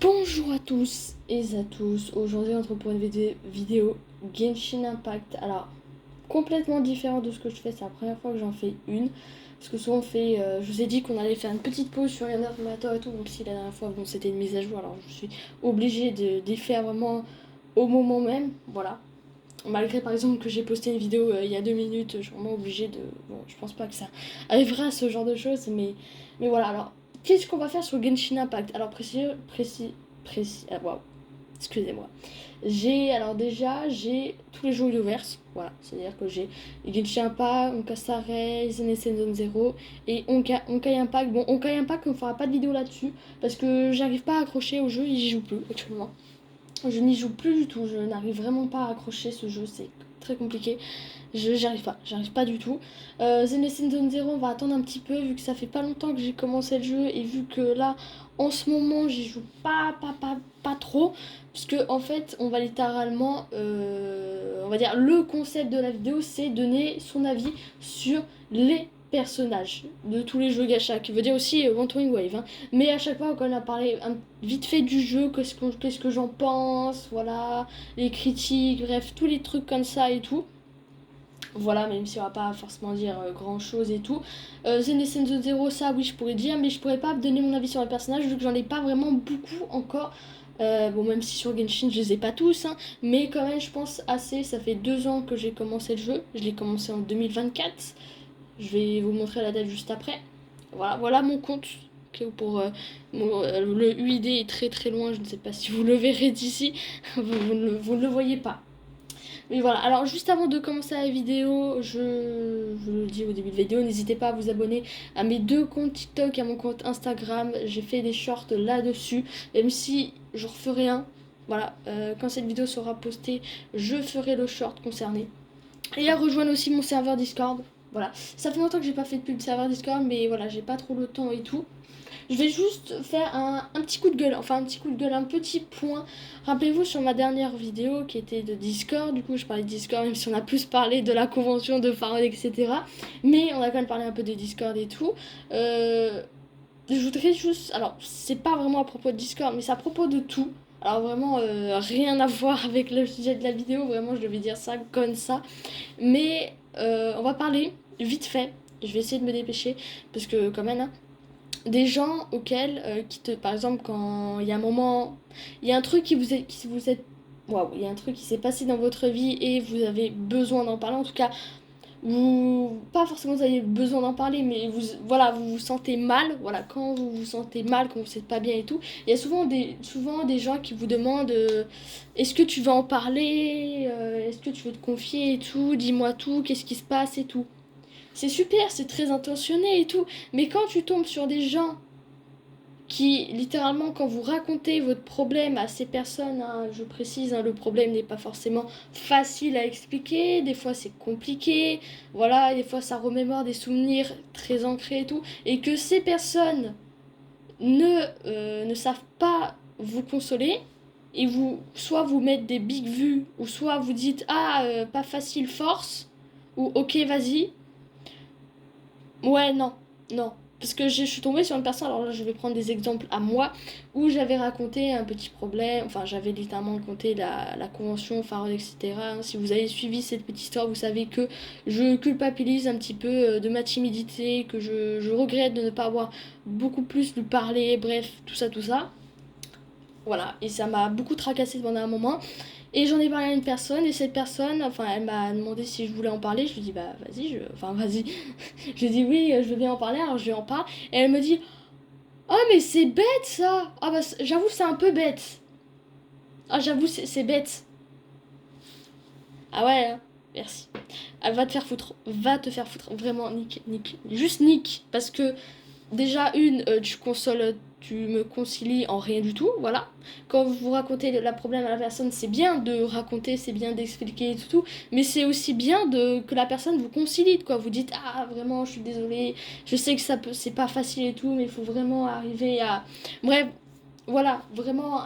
Bonjour à tous et à tous, aujourd'hui on se retrouve pour une vidéo Genshin Impact. Alors, complètement différent de ce que je fais, c'est la première fois que j'en fais une. Parce que souvent on fait, je vous ai dit qu'on allait faire une petite pause sur les informateurs et tout, même si la dernière fois bon, c'était une mise à jour, alors je suis obligée d'y faire vraiment au moment même, voilà. Malgré par exemple que j'ai posté une vidéo il y a 2 minutes, je suis vraiment obligée de... Bon, je pense pas que ça arrivera à ce genre de choses, mais voilà. Alors, qu'est-ce qu'on va faire sur Genshin Impact? Alors, précis... Ah, waouh, excusez-moi. J'ai tous les jeux ouverts, voilà. C'est-à-dire que j'ai Genshin Impact, Honkai Ray, Zen Zone Zero et Honkai Impact. Bon, Honkai Impact, on fera pas de vidéo là-dessus, parce que j'arrive pas à accrocher au jeu, et j'y joue plus actuellement. Je n'y joue plus du tout, je n'arrive vraiment pas à accrocher ce jeu, c'est très compliqué. J'arrive pas du tout. Zenless Zone Zero, on va attendre un petit peu vu que ça fait pas longtemps que j'ai commencé le jeu et vu que là, en ce moment, j'y joue pas trop. Puisque en fait, on va littéralement, on va dire, le concept de la vidéo, c'est donner son avis sur les personnages de tous les jeux gacha, qui veut dire aussi Wandering Wave, hein. Mais à chaque fois qu'on a parlé vite fait du jeu, qu'est-ce que j'en pense, voilà, les critiques, bref, tous les trucs comme ça et tout. Voilà, même si on va pas forcément dire grand chose et tout. Zen Zero Zero, ça oui, je pourrais dire, mais je pourrais pas donner mon avis sur les personnages vu que j'en ai pas vraiment beaucoup encore. Bon, même si sur Genshin je les ai pas tous, hein, mais quand même, je pense assez. Ça fait 2 ans que j'ai commencé le jeu. Je l'ai commencé en 2024. Je vais vous montrer la date juste après. Voilà mon compte. Pour le UID est très très loin, je ne sais pas si vous le verrez d'ici, vous ne le voyez pas. Mais voilà, alors juste avant de commencer la vidéo, je vous le dis au début de la vidéo, n'hésitez pas à vous abonner à mes 2 comptes TikTok et à mon compte Instagram. J'ai fait des shorts là-dessus, même si je referai un. Voilà, quand cette vidéo sera postée, je ferai le short concerné. Et à rejoindre aussi mon serveur Discord. Voilà, ça fait longtemps que j'ai pas fait de pub serveur Discord, mais voilà, j'ai pas trop le temps et tout. Je vais juste faire un petit coup de gueule, enfin un petit coup de gueule, un petit point. Rappelez-vous sur ma dernière vidéo qui était de Discord, du coup je parlais de Discord même si on a plus parlé de la convention de Pharaon, etc. Mais on a quand même parlé un peu de Discord et tout. Je voudrais juste... Alors c'est pas vraiment à propos de Discord, mais c'est à propos de tout. Alors vraiment rien à voir avec le sujet de la vidéo, vraiment je devais dire ça comme ça. Mais on va parler vite fait. Je vais essayer de me dépêcher parce que quand même, hein, des gens auxquels, qui te, par exemple, quand il y a un moment, il y a un truc qui vous est, waouh, il y a un truc qui s'est passé dans votre vie et vous avez besoin d'en parler, en tout cas, vous, pas forcément vous avez besoin d'en parler, mais vous, voilà, vous vous sentez mal, voilà, quand vous vous sentez mal, quand vous n'êtes pas bien et tout, il y a souvent des gens qui vous demandent, est-ce que tu veux en parler, est-ce que tu veux te confier et tout, dis-moi tout, qu'est-ce qui se passe et tout. C'est super, c'est très intentionné et tout, mais quand tu tombes sur des gens qui, littéralement, quand vous racontez votre problème à ces personnes, hein, je précise, hein, le problème n'est pas forcément facile à expliquer, des fois c'est compliqué, voilà, des fois ça remémore des souvenirs très ancrés et tout, et que ces personnes ne savent pas vous consoler, et vous, soit vous mettre des big vues, ou soit vous dites, ah, pas facile, force, ou ok, vas-y, ouais, non, non. Parce que je suis tombée sur une personne, alors là je vais prendre des exemples à moi, où j'avais raconté un petit problème, enfin j'avais littéralement raconté la convention, Pharaon, etc. Si vous avez suivi cette petite histoire, vous savez que je culpabilise un petit peu de ma timidité, que je regrette de ne pas avoir beaucoup plus lui parler, bref, tout ça, tout ça. Voilà, et ça m'a beaucoup tracassé pendant un moment. Et j'en ai parlé à une personne, et cette personne, enfin, elle m'a demandé si je voulais en parler. Je lui ai dit, bah vas-y, enfin vas-y. Je lui ai dit, oui, je veux bien en parler, alors je lui en parle. Et elle me dit, oh, mais c'est bête ça! Ah, bah j'avoue, c'est un peu bête. Ah, j'avoue, c'est bête. Ah ouais, hein, merci. Ah, va te faire foutre, va te faire foutre. Vraiment, nique. Juste nique. Parce que déjà, tu me concilies en rien du tout, voilà. Quand vous racontez le problème à la personne, c'est bien de raconter, c'est bien d'expliquer tout, mais c'est aussi bien que la personne vous concilie, quoi. Vous dites, ah, vraiment, je suis désolée, je sais que c'est pas facile et tout, mais il faut vraiment arriver à... Bref, voilà, vraiment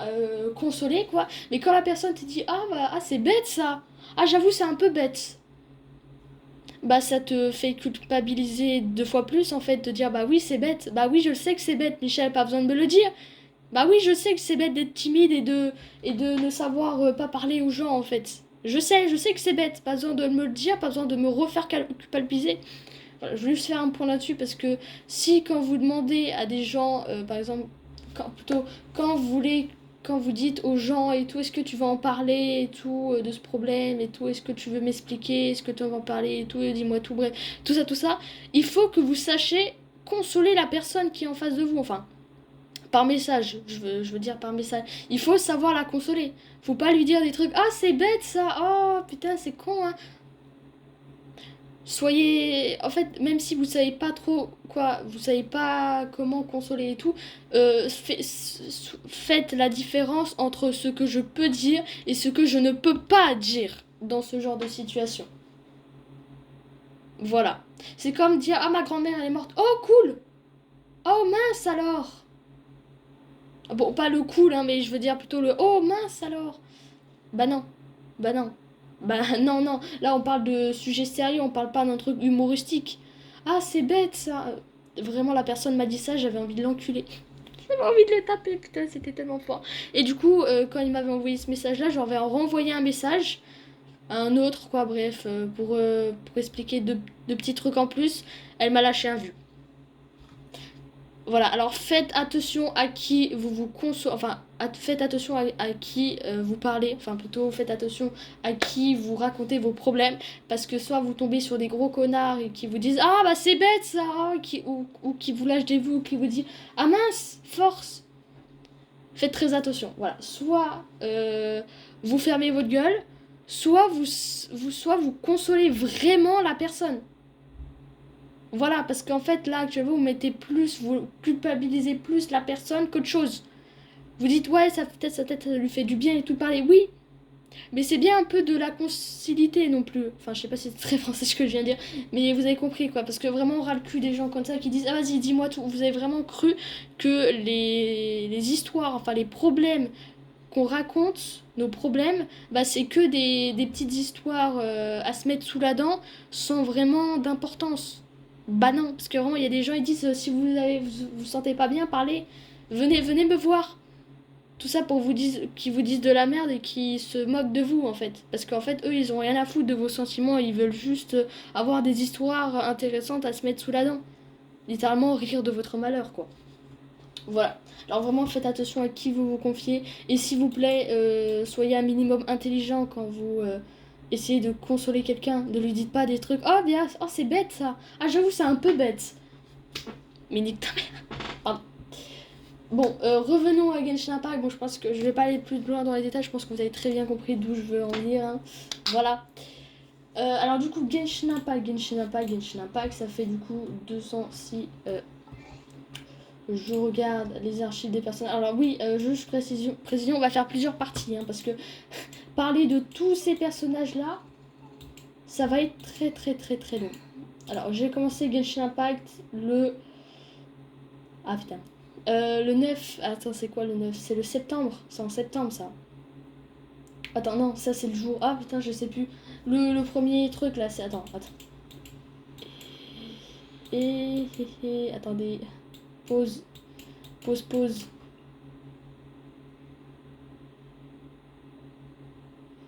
consoler, quoi. Mais quand la personne te dit, ah, bah, ah, c'est bête, ça. Ah, j'avoue, c'est un peu bête, bah ça te fait culpabiliser 2 fois plus en fait, de dire bah oui c'est bête, bah oui je le sais que c'est bête Michel, pas besoin de me le dire, Bah oui, je sais que c'est bête d'être timide et de ne savoir pas parler aux gens en fait. Je sais que c'est bête, pas besoin de me le dire, pas besoin de me refaire culpabiliser. Voilà, je voulais juste faire un point là-dessus parce que si quand vous demandez à des gens, par exemple, plutôt quand vous voulez, quand vous dites aux gens et tout, est-ce que tu vas en parler et tout, de ce problème et tout, est-ce que tu veux m'expliquer, est-ce que tu vas en parler et tout, dis-moi tout, bref, tout ça, il faut que vous sachiez consoler la personne qui est en face de vous, enfin, par message, je veux dire par message. Il faut savoir la consoler. Faut pas lui dire des trucs, ah c'est bête ça, oh putain c'est con hein. Soyez, en fait, même si vous savez pas trop quoi, vous savez pas comment consoler et tout, faites la différence entre ce que je peux dire et ce que je ne peux pas dire dans ce genre de situation. Voilà. C'est comme dire, ah ma grand-mère elle est morte, oh cool, oh mince alors. Bon, pas le cool, hein, mais je veux dire plutôt le oh mince alors. Bah non, bah non, bah non, non. Là, on parle de sujets sérieux, on parle pas d'un truc humoristique. Ah, c'est bête ça. Vraiment, la personne m'a dit ça, j'avais envie de l'enculer. J'avais envie de le taper, putain, c'était tellement fort. Et du coup, quand il m'avait envoyé ce message-là, j'aurais renvoyé un message à un autre, quoi, bref, pour expliquer deux petits trucs en plus. Elle m'a lâché un vu. Voilà, alors faites attention à qui vous vous consolez, enfin faites attention à qui vous parlez, enfin plutôt faites attention à qui vous racontez vos problèmes, parce que soit vous tombez sur des gros connards et qui vous disent ah bah c'est bête ça, ou qui vous lâchent des vues, ou qui vous disent ah mince, force. Faites très attention, voilà, soit vous fermez votre gueule, soit vous consolez vraiment la personne. Voilà, parce qu'en fait, là, actuellement, vous culpabilisez plus la personne qu'autre chose. Vous dites, ouais, sa tête, ça lui fait du bien et tout parler. Oui, mais c'est bien un peu de la concilité non plus. Enfin, je sais pas si c'est très français ce que je viens de dire, mais vous avez compris, quoi. Parce que vraiment, on ras le cul des gens comme ça qui disent, ah, vas-y, dis-moi tout. Vous avez vraiment cru que les histoires, enfin, les problèmes qu'on raconte, nos problèmes, bah, c'est que des petites histoires à se mettre sous la dent sans vraiment d'importance. Bah non, parce que vraiment, il y a des gens, ils disent si vous sentez pas bien, parlez, venez me voir. Tout ça pour qui vous disent de la merde et qui se moquent de vous en fait. Parce qu'en fait, eux, ils ont rien à foutre de vos sentiments, ils veulent juste avoir des histoires intéressantes à se mettre sous la dent. Littéralement, rire de votre malheur, quoi. Voilà. Alors vraiment, faites attention à qui vous vous confiez. Et s'il vous plaît, soyez un minimum intelligent quand vous essayez de consoler quelqu'un. Ne lui dites pas des trucs. Oh, bien, oh, c'est bête ça. Ah, j'avoue, c'est un peu bête. Mais nique ta mère. Pardon. Bon, revenons à Genshin Impact. Bon, je pense que je vais pas aller plus loin dans les détails. Je pense que vous avez très bien compris d'où je veux en venir. Hein. Voilà. Alors du coup, Genshin Impact, ça fait du coup 206... je regarde les archives des personnages. Alors oui, juste précision, on va faire plusieurs parties, hein, parce que parler de tous ces personnages-là, ça va être très très très très long. Alors j'ai commencé Genshin Impact le... Ah putain. Le 9... Attends, c'est quoi le 9? C'est le septembre. C'est en septembre, ça. Attends, non, ça c'est le jour... Ah putain, je sais plus. Le premier truc, là, c'est... Attends. Attendez. Pause. Pause.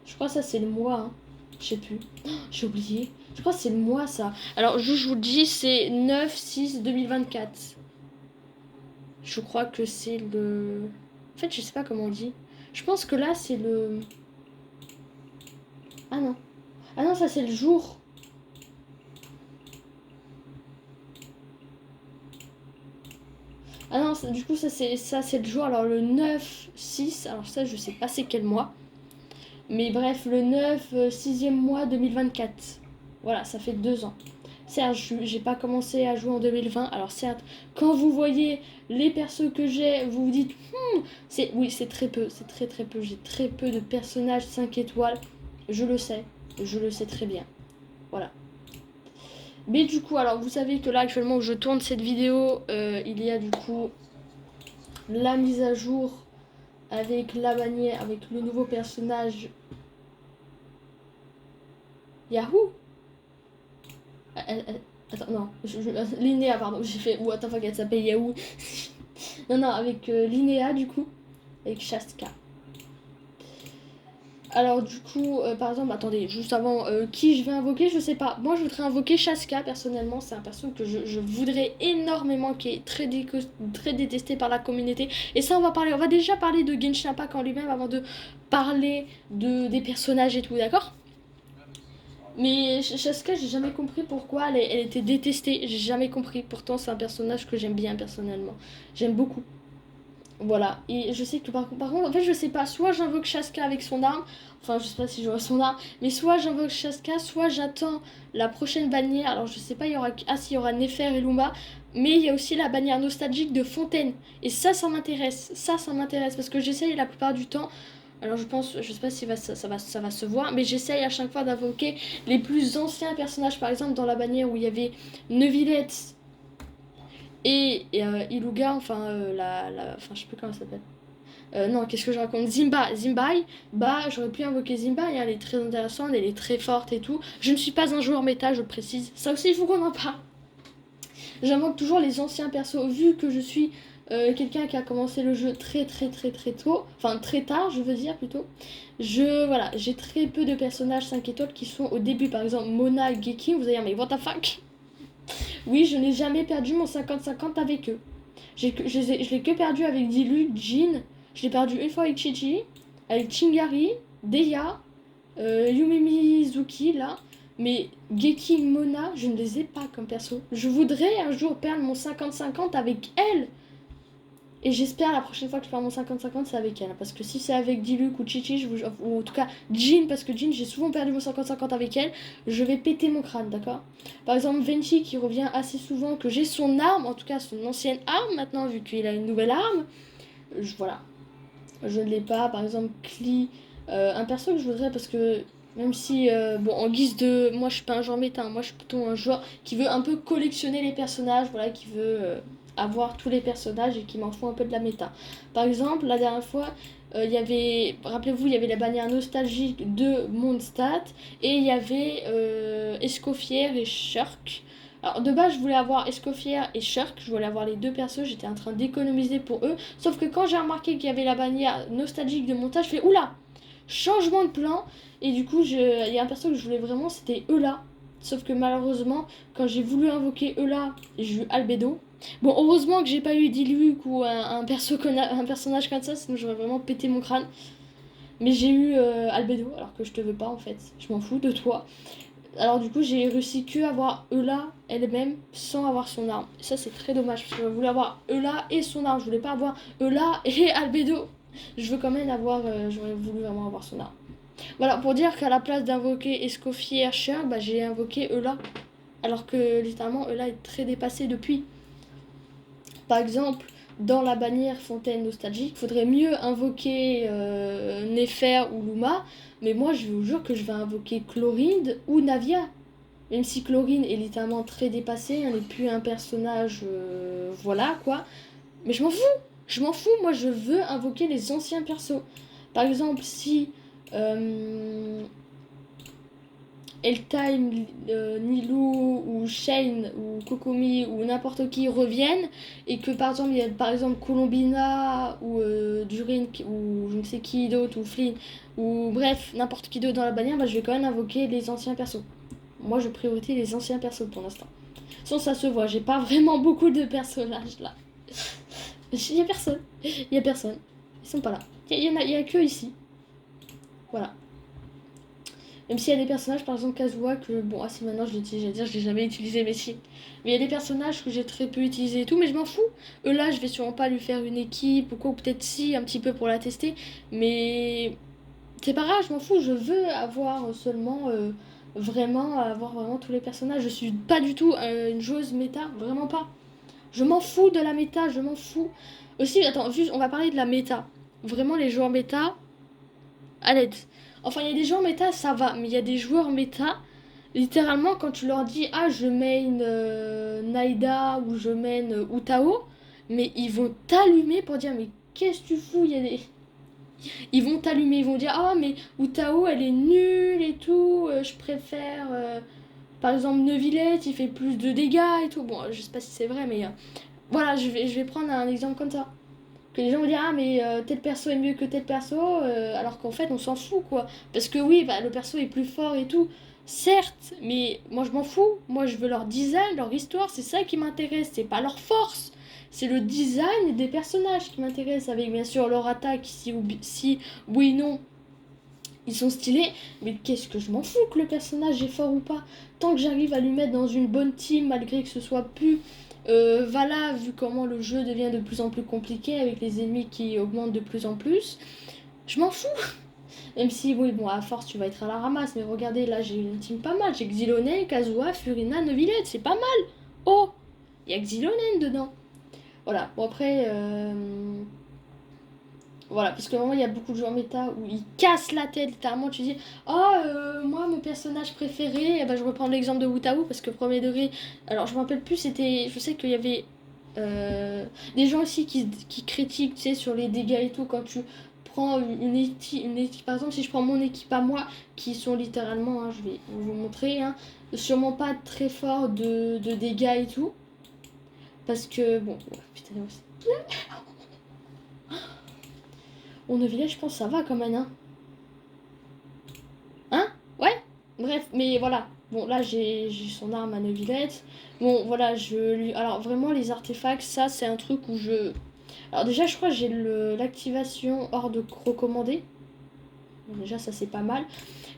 Je crois que ça c'est le mois, hein. Je sais plus. Oh, j'ai oublié. Je crois que c'est le mois ça. Alors je vous dis c'est 9/6/2024. Je crois que c'est le... En fait je sais pas comment on dit. Je pense que là c'est le... Ah non. Ah non, ça c'est le jour. Ah non, du coup ça c'est le jour. Alors le 9/6. Alors ça je sais pas c'est quel mois. Mais bref, le 9, 6e mois 2024. Voilà, ça fait 2 ans. Certes, j'ai pas commencé à jouer en 2020. Alors certes, quand vous voyez les persos que j'ai, vous vous dites, oui, c'est très peu, c'est très très peu. J'ai très peu de personnages 5 étoiles. Je le sais très bien. Voilà. Mais du coup, alors vous savez que là actuellement où je tourne cette vidéo, il y a du coup la mise à jour avec la bannière, avec le nouveau personnage Yahoo. Attends, non, Linéa, pardon, j'ai fait, what the fuck, elle s'appelle Yahoo. Non, non, avec Linéa, du coup, avec Shaska. Alors du coup, par exemple, attendez, juste avant, qui je vais invoquer, je sais pas. Moi, je voudrais invoquer Shaska, personnellement. C'est un perso que je voudrais énormément, qui est très détesté par la communauté. Et ça, on va déjà parler de Genshin Impact en lui-même avant de parler des personnages et tout, d'accord? Mais Shaska, j'ai jamais compris pourquoi elle était détestée. J'ai jamais compris. Pourtant, c'est un personnage que j'aime bien, personnellement. J'aime beaucoup. Voilà, et je sais que par contre, en fait, je sais pas, soit j'invoque Shaska avec son arme, enfin, je sais pas si j'aurai son arme, mais soit j'invoque Shaska, soit j'attends la prochaine bannière. Alors, je sais pas, il y aura, ah, si, il y aura Nefer et Luma, mais il y a aussi la bannière nostalgique de Fontaine, et ça m'intéresse, ça m'intéresse, parce que j'essaye la plupart du temps. Alors, je pense, je sais pas si ça va se voir, mais j'essaye à chaque fois d'invoquer les plus anciens personnages, par exemple, dans la bannière où il y avait Neuvillette et Iluga, enfin, enfin, je sais plus comment ça s'appelle. Non, qu'est-ce que je raconte, Zimbai, bah j'aurais pu invoquer Zimbai, hein, elle est très intéressante, elle est très forte et tout. Je ne suis pas un joueur méta, je précise. Ça aussi, il faut qu'on en parle. J'invoque toujours les anciens persos, vu que je suis quelqu'un qui a commencé le jeu très tôt, enfin très tard, je veux dire plutôt. Voilà, j'ai très peu de personnages 5 étoiles qui sont au début, par exemple Mona et Geki, vous allez dire, mais what the fuck. Oui, je n'ai jamais perdu mon 50-50 avec eux. Je l'ai que perdu avec Dilu, Jin. Je l'ai perdu une fois avec Chichi, avec Chingari, Deya, Yumi Mizuki, là. Mais Geki Mona, je ne les ai pas comme perso. Je voudrais un jour perdre mon 50-50 avec elle. Et j'espère la prochaine fois que je perds mon 50-50, c'est avec elle. Parce que si c'est avec Diluc ou Chichi, ou en tout cas Jin, parce que Jin, j'ai souvent perdu mon 50-50 avec elle, je vais péter mon crâne, d'accord? Par exemple, Venchi qui revient assez souvent, que j'ai son arme, en tout cas son ancienne arme maintenant, vu qu'il a une nouvelle arme. Voilà, je ne l'ai pas. Par exemple, Klee, un perso que je voudrais parce que. Même si, bon, en guise de. Moi, je suis pas un joueur méta, hein, moi, je suis plutôt un joueur qui veut un peu collectionner les personnages, voilà, qui veut avoir tous les personnages et qui m'en fout un peu de la méta. Par exemple, la dernière fois, il y avait. Rappelez-vous, il y avait la bannière nostalgique de Mondstadt et il y avait Escoffier et Shirk. Alors, de base, je voulais avoir Escoffier et Shirk, je voulais avoir les deux persos, j'étais en train d'économiser pour eux. Sauf que quand j'ai remarqué qu'il y avait la bannière nostalgique de montage, je fais oula! Changement de plan, et du coup il y a un perso que je voulais vraiment, c'était Eula, sauf que malheureusement quand j'ai voulu invoquer Eula, j'ai eu Albedo. Bon, heureusement que j'ai pas eu Diluc ou un personnage comme ça, sinon j'aurais vraiment pété mon crâne. Mais j'ai eu Albedo, alors que je te veux pas en fait, je m'en fous de toi. Alors du coup j'ai réussi que à avoir Eula elle-même sans avoir son arme, et ça c'est très dommage parce que je voulais avoir Eula et son arme, je voulais pas avoir Eula et Albedo. Je veux quand même avoir, j'aurais voulu vraiment avoir son arme. Voilà, pour dire qu'à la place d'invoquer Escoffier Archer, bah, j'ai invoqué Eula. Alors que littéralement, Eula est très dépassée depuis. Par exemple, dans la bannière Fontaine Nostalgique, il faudrait mieux invoquer Nefer ou Luma. Mais moi, je vous jure que je vais invoquer Chlorinde ou Navia. Même si Chlorine est littéralement très dépassée, elle n'est plus un personnage, voilà quoi. Mais je m'en fous, moi je veux invoquer les anciens persos. Par exemple, si Eltime, Nilou ou Shane ou Kokomi ou n'importe qui reviennent et que par exemple il y a par exemple Colombina ou Durin ou je ne sais qui d'autre ou Flynn ou bref n'importe qui d'autre dans la bannière, bah, je vais quand même invoquer les anciens persos. Moi je priorise les anciens persos pour l'instant. Sans ça se voit, j'ai pas vraiment beaucoup de personnages là. Il y a personne. Il y a personne. Ils sont pas là. Il y a que ici. Voilà. Même s'il y a des personnages, par exemple Kazuha, que bon, ah si maintenant je l'utilise, j'allais dire, je l'ai jamais utilisé, mais si. Mais il y a des personnages que j'ai très peu utilisés et tout, mais je m'en fous. Là, je vais sûrement pas lui faire une équipe ou quoi, ou peut-être si, un petit peu pour la tester, mais c'est pas grave, je m'en fous. Je veux avoir seulement, vraiment, avoir vraiment tous les personnages. Je suis pas du tout une joueuse méta, vraiment pas. Je m'en fous de la méta, je m'en fous. Aussi, attends, juste, on va parler de la méta. Vraiment, les joueurs méta, à l'aide. Enfin, il y a des joueurs méta, ça va, mais il y a des joueurs méta, littéralement, quand tu leur dis, ah, je main Naida ou je main Utao, mais ils vont t'allumer pour dire, mais qu'est-ce que tu fous? Il y a des. Ils vont t'allumer, ils vont dire, ah, mais Utao, elle est nulle et tout, je préfère. Par exemple, Neuvillette, il fait plus de dégâts et tout. Bon, je sais pas si c'est vrai, mais Voilà, je vais prendre un exemple comme ça. Que les gens vont dire, ah, mais tel perso est mieux que tel perso, alors qu'en fait, on s'en fout, quoi. Parce que oui, bah, le perso est plus fort et tout. Certes, mais moi, je m'en fous. Moi, je veux leur design, leur histoire, c'est ça qui m'intéresse. C'est pas leur force. C'est le design des personnages qui m'intéresse, avec bien sûr leur attaque, si oui, non, ils sont stylés, mais qu'est-ce que je m'en fous que le personnage est fort ou pas. Tant que j'arrive à lui mettre dans une bonne team, malgré que ce soit plus valable, vu comment le jeu devient de plus en plus compliqué, avec les ennemis qui augmentent de plus en plus, je m'en fous. Même si, oui, bon, à force, tu vas être à la ramasse, mais regardez, là, j'ai une team pas mal. J'ai Xylonen, Kazuha, Furina, Neuvillette, c'est pas mal. Oh, il y a Xylonen dedans. Voilà, bon après, voilà, parce que vraiment, il y a beaucoup de jeux en méta où ils cassent la tête, littéralement. Tu dis, oh, moi, mon personnage préféré, eh ben, je reprends l'exemple de Wutaou, parce que premier degré, alors je me rappelle plus, c'était. Je sais qu'il y avait des gens aussi qui critiquent, tu sais, sur les dégâts et tout, quand tu prends une équipe, par exemple, si je prends mon équipe à moi, qui sont littéralement, hein, je vais vous montrer, hein, sûrement pas très fort de dégâts et tout, parce que, bon, oh, putain, on ne village, je pense, ça va quand même, hein. Hein. Ouais. Bref, mais voilà. Bon, là, j'ai son arme à Neuvillette. Bon, voilà, je lui... Alors, vraiment, les artefacts, ça, c'est un truc où je... Alors, déjà, je crois que j'ai l'activation hors de recommandé. Bon, déjà, ça, c'est pas mal.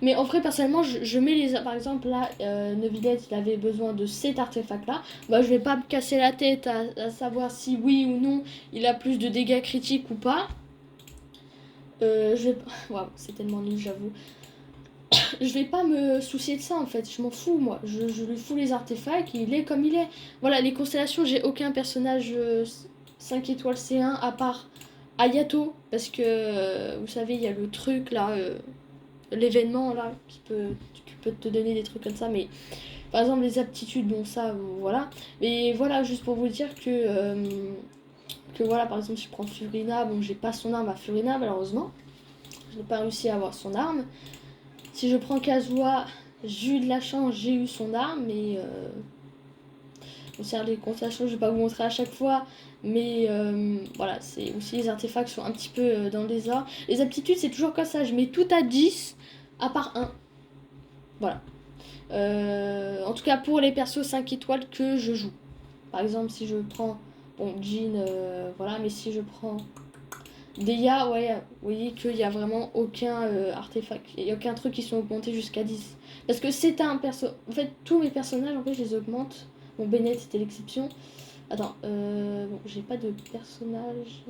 Mais en vrai, personnellement, je mets les... Par exemple, là, Neuvillette, il avait besoin de cet artefact-là. Bah, je vais pas me casser la tête à savoir si oui ou non il a plus de dégâts critiques ou pas. Je vais... Waouh, c'est tellement nul, j'avoue. Je vais pas me soucier de ça en fait, je m'en fous moi. Je lui fous les artefacts et il est comme il est. Voilà, les constellations, j'ai aucun personnage 5 étoiles C1 à part Ayato. Parce que vous savez, il y a le truc là, l'événement là, qui peut te donner des trucs comme ça. Mais par exemple, les aptitudes, bon, ça, voilà. Mais voilà, juste pour vous dire que voilà, par exemple, si je prends Furina, bon, j'ai pas son arme à Furina malheureusement. Je n'ai pas réussi à avoir son arme. Si je prends Kazuha, j'ai eu de la chance, j'ai eu son arme, mais les constellations, je vais pas vous montrer à chaque fois, mais voilà, c'est aussi les artefacts sont un petit peu dans le désordre. Les aptitudes, c'est toujours comme ça, je mets tout à 10, à part 1. Voilà. En tout cas, pour les persos 5 étoiles que je joue. Par exemple, si je prends, bon, Jean, voilà, mais si je prends Deya, ouais, vous voyez qu'il n'y a vraiment aucun artefact, il n'y a aucun truc qui sont augmentés jusqu'à 10. Parce que c'est un perso. En fait, tous mes personnages, en fait, je les augmente. Bon, Bennett, c'était l'exception. Attends, bon, j'ai pas de personnage.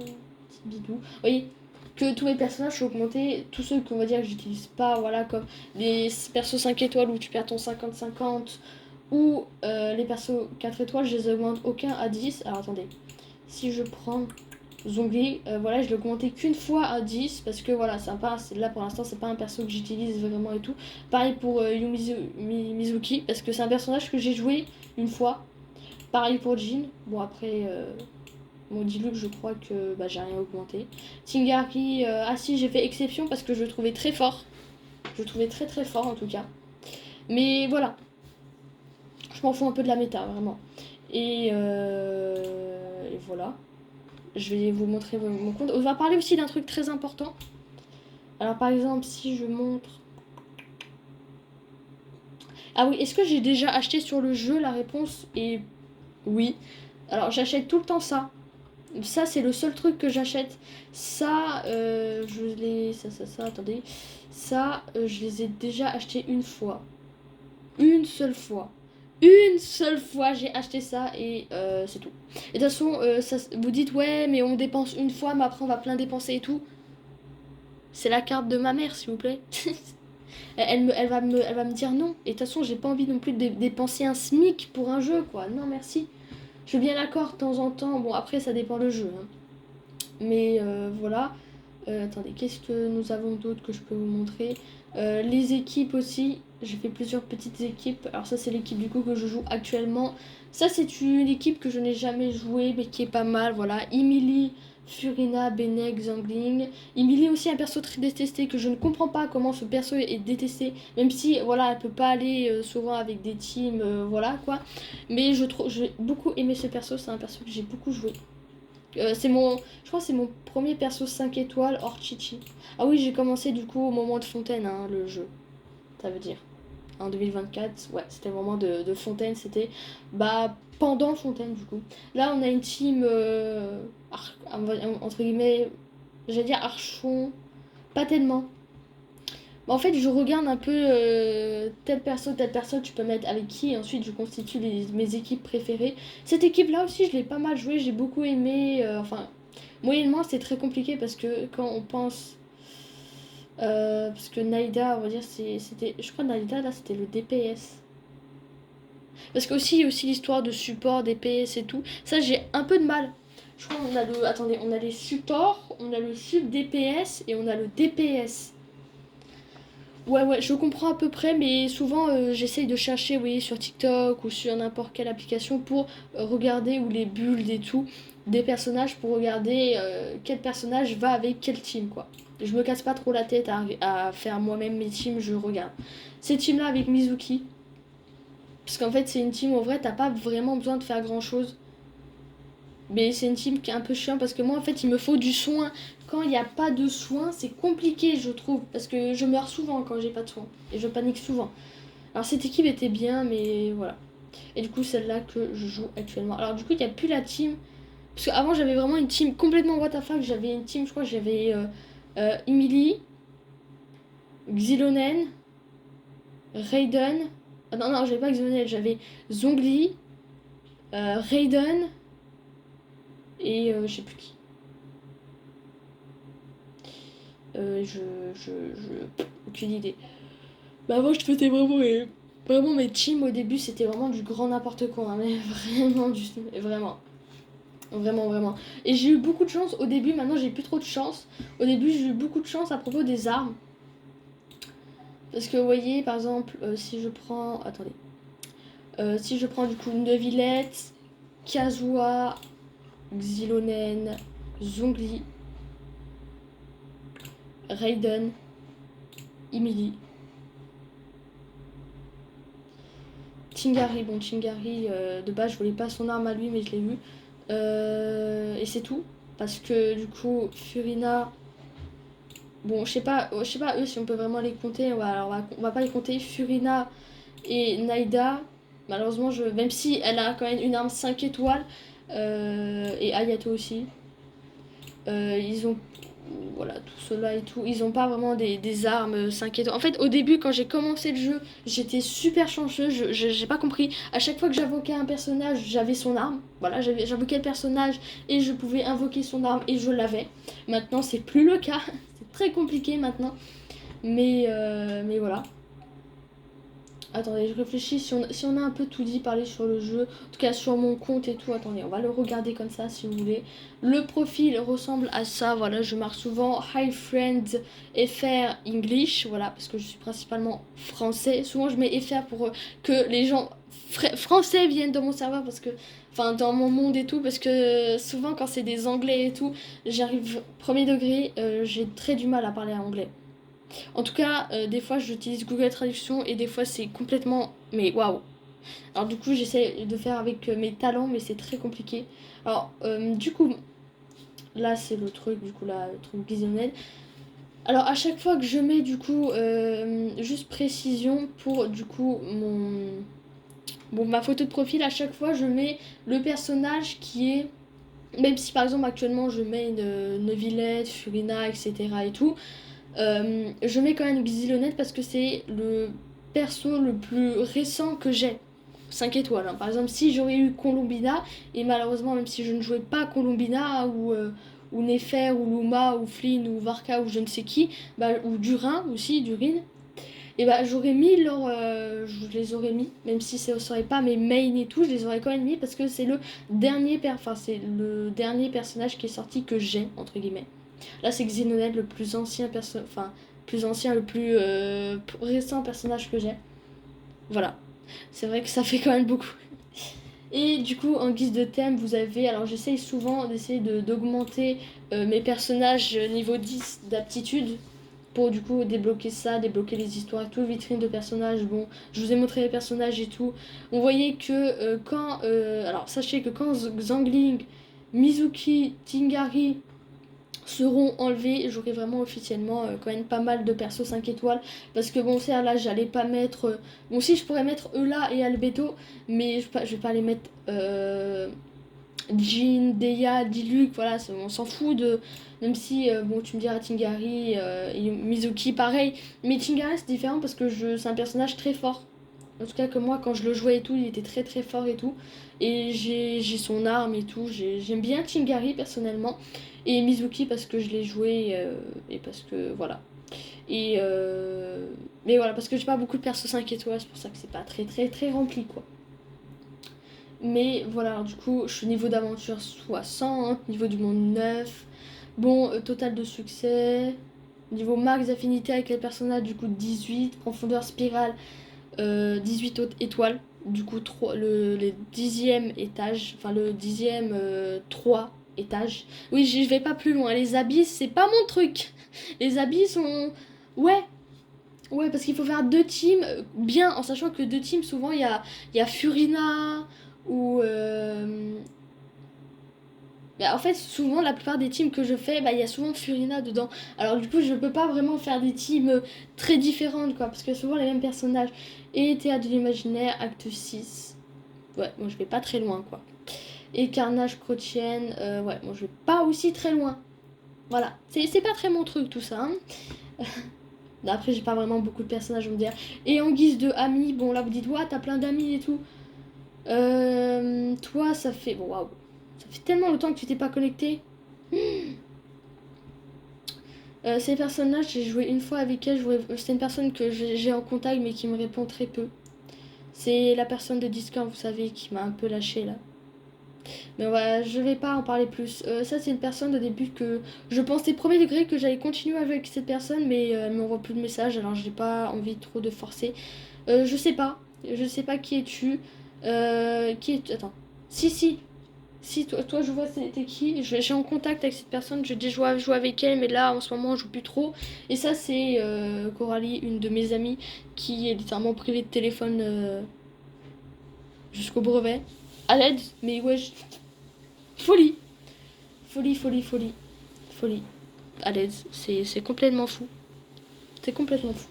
Petit bidou. Vous voyez que tous mes personnages sont augmentés. Tous ceux qu'on va dire que j'utilise pas, voilà, comme les persos 5 étoiles où tu perds ton 50-50. Ou les persos 4 étoiles, je les augmente aucun à 10. Alors attendez, si je prends Zongli, voilà, je l'ai augmenté qu'une fois à 10 parce que voilà, là pour l'instant c'est pas un perso que j'utilise vraiment et tout. Pareil pour Mizuki parce que c'est un personnage que j'ai joué une fois. Pareil pour Jin. Bon après, mon Diluc je crois que bah, j'ai rien augmenté. Tingari, ah si j'ai fait exception parce que je le trouvais très fort. Je le trouvais très très fort en tout cas. Mais voilà, je m'en fous un peu de la méta vraiment. Et voilà. Je vais vous montrer mon compte. On va parler aussi d'un truc très important. Alors par exemple, si je montre... Ah oui, est-ce que j'ai déjà acheté sur le jeu? La réponse est oui. Alors j'achète tout le temps ça. Ça, c'est le seul truc que j'achète. Ça, je l'ai... attendez. Ça, je les ai déjà achetés une fois. Une seule fois. Une seule fois, j'ai acheté ça et c'est tout. Et de toute façon, vous dites, ouais, mais on dépense une fois, mais après on va plein dépenser et tout. C'est la carte de ma mère, s'il vous plaît. Elle va me dire non. Et de toute façon, j'ai pas envie non plus de dépenser un SMIC pour un jeu, quoi. Non, merci. Je veux bien l'accord de temps en temps. Bon, après, ça dépend le jeu. Hein. Mais voilà. Attendez, qu'est-ce que nous avons d'autre que je peux vous montrer? Les équipes aussi. J'ai fait plusieurs petites équipes. Alors ça, c'est l'équipe du coup que je joue actuellement. Ça, c'est une équipe que je n'ai jamais jouée, mais qui est pas mal. Voilà. Emily, Furina, Benek, Zangling. Emily est aussi un perso très détesté que je ne comprends pas comment ce perso est détesté. Même si, voilà, elle peut pas aller souvent avec des teams, voilà quoi. Mais j'ai beaucoup aimé ce perso, c'est un perso que j'ai beaucoup joué. Je crois que c'est mon premier perso 5 étoiles hors Chichi. Ah oui, j'ai commencé du coup au moment de Fontaine, hein, le jeu, ça veut dire. En 2024, ouais, c'était le moment de Fontaine, c'était pendant Fontaine du coup. Là, on a une team, entre guillemets, j'allais dire Archon, pas tellement. En fait, je regarde un peu telle personne, tu peux mettre avec qui, et ensuite je constitue mes équipes préférées. Cette équipe-là aussi, je l'ai pas mal jouée, j'ai beaucoup aimé. Enfin, moyennement, c'est très compliqué parce que quand on pense. Parce que Naïda, on va dire, c'était. Je crois que Naïda, là, c'était le DPS. Parce qu'aussi, il y a aussi l'histoire de support, DPS et tout. Ça, j'ai un peu de mal. Je crois qu'on a le. Attendez, on a les supports, on a le sub DPS et on a le DPS. Ouais, je comprends à peu près, mais souvent j'essaye de chercher, oui, sur TikTok ou sur n'importe quelle application pour regarder, ou les builds et tout, des personnages pour regarder quel personnage va avec quel team, quoi. Je me casse pas trop la tête à faire moi-même mes teams, je regarde. Ces teams-là avec Mizuki, parce qu'en fait c'est une team où en vrai t'as pas vraiment besoin de faire grand-chose. Mais c'est une team qui est un peu chiant parce que moi en fait il me faut du soin. Quand il n'y a pas de soin, c'est compliqué je trouve. Parce que je meurs souvent quand j'ai pas de soin. Et je panique souvent. Alors cette équipe était bien mais voilà. Et du coup celle-là que je joue actuellement. Alors du coup il n'y a plus la team. Parce qu'avant j'avais vraiment une team complètement what the fuck. J'avais une team, je crois que j'avais Emily, Xilonen, Raiden. Ah non, j'avais pas Xilonen, j'avais Zhongli, Raiden et je sais plus qui. Aucune idée. Bah avant je faisais vraiment mes teams au début c'était vraiment du grand n'importe quoi, hein, mais vraiment. Vraiment. Et j'ai eu beaucoup de chance au début, maintenant j'ai plus trop de chance. Au début j'ai eu beaucoup de chance à propos des armes. Parce que vous voyez par exemple si je prends. Attendez. Si je prends du coup Neuvillette, Kazuha, Xilonen, Zhongli, Raiden, Emily. Chingari, bon Chingari, de base je voulais pas son arme à lui mais je l'ai eu. Et c'est tout. Parce que du coup, Furina. Bon, je sais pas eux si on peut vraiment les compter. On va pas les compter. Furina et Naïda. Malheureusement, même si elle a quand même une arme 5 étoiles. Et Ayato aussi. Ils ont. Voilà, tout cela et tout. Ils ont pas vraiment des armes 5 étoiles. En fait, au début, quand j'ai commencé le jeu, j'étais super chanceux. J'ai pas compris. À chaque fois que j'invoquais un personnage, j'avais son arme. Voilà, j'invoquais le personnage et je pouvais invoquer son arme et je l'avais. Maintenant, c'est plus le cas. C'est très compliqué maintenant. Mais voilà. Attendez, je réfléchis si on a un peu tout dit, parlé sur le jeu, en tout cas sur mon compte et tout. Attendez, on va le regarder comme ça si vous voulez. Le profil ressemble à ça, voilà, je marque souvent Hi Friends FR English, voilà, parce que je suis principalement français. Souvent je mets FR pour que les gens français viennent dans mon serveur, parce que, enfin dans mon monde et tout, parce que souvent quand c'est des anglais et tout, j'arrive premier degré, j'ai très du mal à parler anglais. En tout cas, des fois j'utilise Google Traduction et des fois c'est complètement. Mais waouh! Alors, du coup, j'essaie de faire avec mes talents, mais c'est très compliqué. Alors, du coup, là c'est le truc, du coup, là, le truc Gizoned. Alors, à chaque fois que je mets, du coup, juste précision pour, du coup, ma photo de profil, à chaque fois je mets le personnage qui est. Même si par exemple actuellement je mets une Neuvillette, Furina, etc. et tout, je mets quand même Xylonet parce que c'est le perso le plus récent que j'ai. 5 étoiles. Hein. Par exemple, si j'aurais eu Colombina, et malheureusement, même si je ne jouais pas Colombina, ou Nefer, ou Luma, ou Flynn, ou Varka, ou je ne sais qui, ou Durin aussi, Durin, et j'aurais mis je les aurais mis, même si ça ne serait pas mes mains et tout, je les aurais quand même mis parce que c'est c'est le dernier personnage qui est sorti que j'ai, entre guillemets. Là, c'est Xenonet, le plus ancien le plus récent personnage que j'ai. Voilà. C'est vrai que ça fait quand même beaucoup. Et du coup, en guise de thème, vous avez... Alors, j'essaye souvent d'essayer d'augmenter mes personnages niveau 10 d'aptitude pour du coup débloquer ça, débloquer les histoires et tout, vitrine de personnages. Bon, je vous ai montré les personnages et tout. On voyait que quand... alors, sachez que quand Xiangling, Mizuki, Tingari seront enlevés, j'aurai vraiment officiellement quand même pas mal de persos 5 étoiles, parce que bon, certes, là j'allais pas mettre bon, si je pourrais mettre Eula et Albedo, mais je vais pas les mettre Jin, Deya, Diluc, voilà, on s'en fout de... Même si, bon, tu me diras Tingari et Mizuki, pareil. Mais Tingari, c'est différent parce que c'est un personnage très fort. En tout cas, que moi, quand je le jouais et tout, il était très très fort et tout. Et j'ai son arme et tout. J'aime bien Tingari, personnellement. Et Mizuki parce que je l'ai joué et parce que, voilà. Et mais voilà, parce que j'ai pas beaucoup de persos 5 étoiles, c'est pour ça que c'est pas très très très rempli, quoi. Mais voilà, alors du coup, je suis niveau d'aventure 60, niveau du monde 9. Bon, total de succès. Niveau max d'affinité avec les personnages, du coup 18. Profondeur spirale, 18 étoiles. Du coup, le 10e étage. Enfin, le 10e 3 étages. Oui, je vais pas plus loin. Les abysses, c'est pas mon truc. Les abysses sont... Ouais. Ouais, parce qu'il faut faire deux teams bien, en sachant que deux teams, souvent, il y a Furina ou... Bah, en fait, souvent, la plupart des teams que je fais, bah, il y a souvent Furina dedans. Alors, du coup, je peux pas vraiment faire des teams très différentes, quoi, parce que souvent les mêmes personnages. Et Théâtre de l'imaginaire, acte 6. Ouais, moi, je vais pas très loin, quoi. Et Carnage Chrétienne, ouais, moi, je vais pas aussi très loin. Voilà, c'est pas très mon truc, tout ça, hein. Après, j'ai pas vraiment beaucoup de personnages, on me dire. Et en guise de amis, bon, là, vous dites, ouais, t'as plein d'amis et tout. Toi, ça fait... Bon, waouh. Ça fait tellement longtemps que tu t'es pas connecté. Ces personnages, j'ai joué une fois avec elle. C'est une personne que j'ai en contact, mais qui me répond très peu. C'est la personne de Discord, vous savez, qui m'a un peu lâché là. Mais voilà, je vais pas en parler plus. Ça, c'est une personne au début que je pensais premier degré que j'allais continuer avec cette personne, mais elle m'envoie plus de messages, alors j'ai pas envie trop de forcer. Je sais pas. Je sais pas qui es-tu. Qui est... Attends. Si. Si, toi je vois t'es qui. J'ai en contact avec cette personne. J'ai déjà joué avec elle, mais là en ce moment je joue plus trop. Et ça, c'est Coralie, une de mes amies, qui est littéralement privée de téléphone jusqu'au brevet. À l'aide, mais ouais, folie. Folie. À l'aide, c'est complètement fou. C'est complètement fou.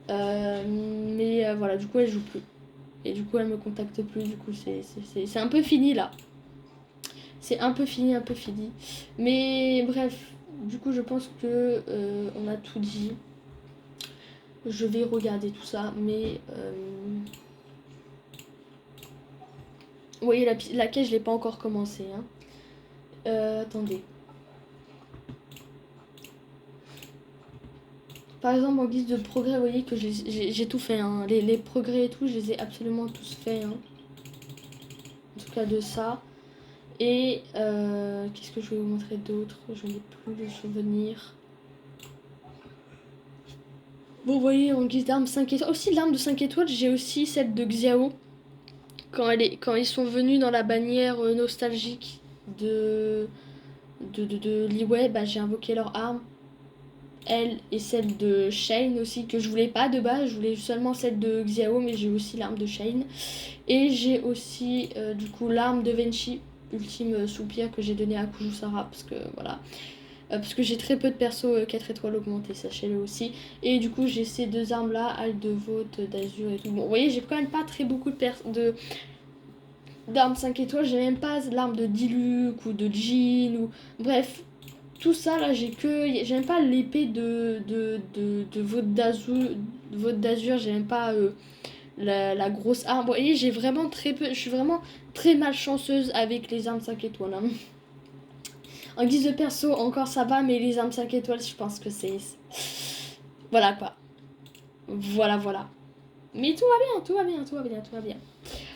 Mais voilà, du coup elle joue plus. Et du coup elle me contacte plus, du coup c'est un peu fini là. C'est un peu fini. Mais bref, du coup je pense que on a tout dit. Je vais regarder tout ça, mais vous voyez la quête, je l'ai pas encore commencé, hein. Attendez. Par exemple, en guise de progrès, vous voyez que j'ai tout fait, hein. Les progrès et tout, je les ai absolument tous faits, hein. En tout cas de ça. Et qu'est-ce que je vais vous montrer d'autre? Je n'ai plus de souvenirs. Bon, vous voyez, en guise d'arme 5 étoiles. Aussi, l'arme de 5 étoiles, j'ai aussi celle de Xiao. Quand ils sont venus dans la bannière nostalgique de Liyue, bah, j'ai invoqué leur arme. Elle et celle de Shane aussi, que je voulais pas de base. Je voulais seulement celle de Xiao, mais j'ai aussi l'arme de Shane. Et j'ai aussi, du coup, l'arme de Venchi, ultime soupir, que j'ai donné à Kujusara, parce que voilà. Parce que j'ai très peu de persos 4 étoiles augmentées, sachez-le aussi. Et du coup, j'ai ces deux armes-là, Al de Vote, d'Azur et tout. Bon, vous voyez, j'ai quand même pas très beaucoup d'armes 5 étoiles. J'ai même pas l'arme de Diluc ou de Jin ou... Bref, tout ça, là, j'ai même pas l'épée de Vote d'Azur. J'ai même pas la grosse arme. Vous voyez, j'ai vraiment très peu... Je suis vraiment très malchanceuse avec les armes 5 étoiles, hein. En guise de perso, encore ça va, mais les armes 5 étoiles, je pense que c'est... Voilà quoi. Voilà. Mais tout va bien.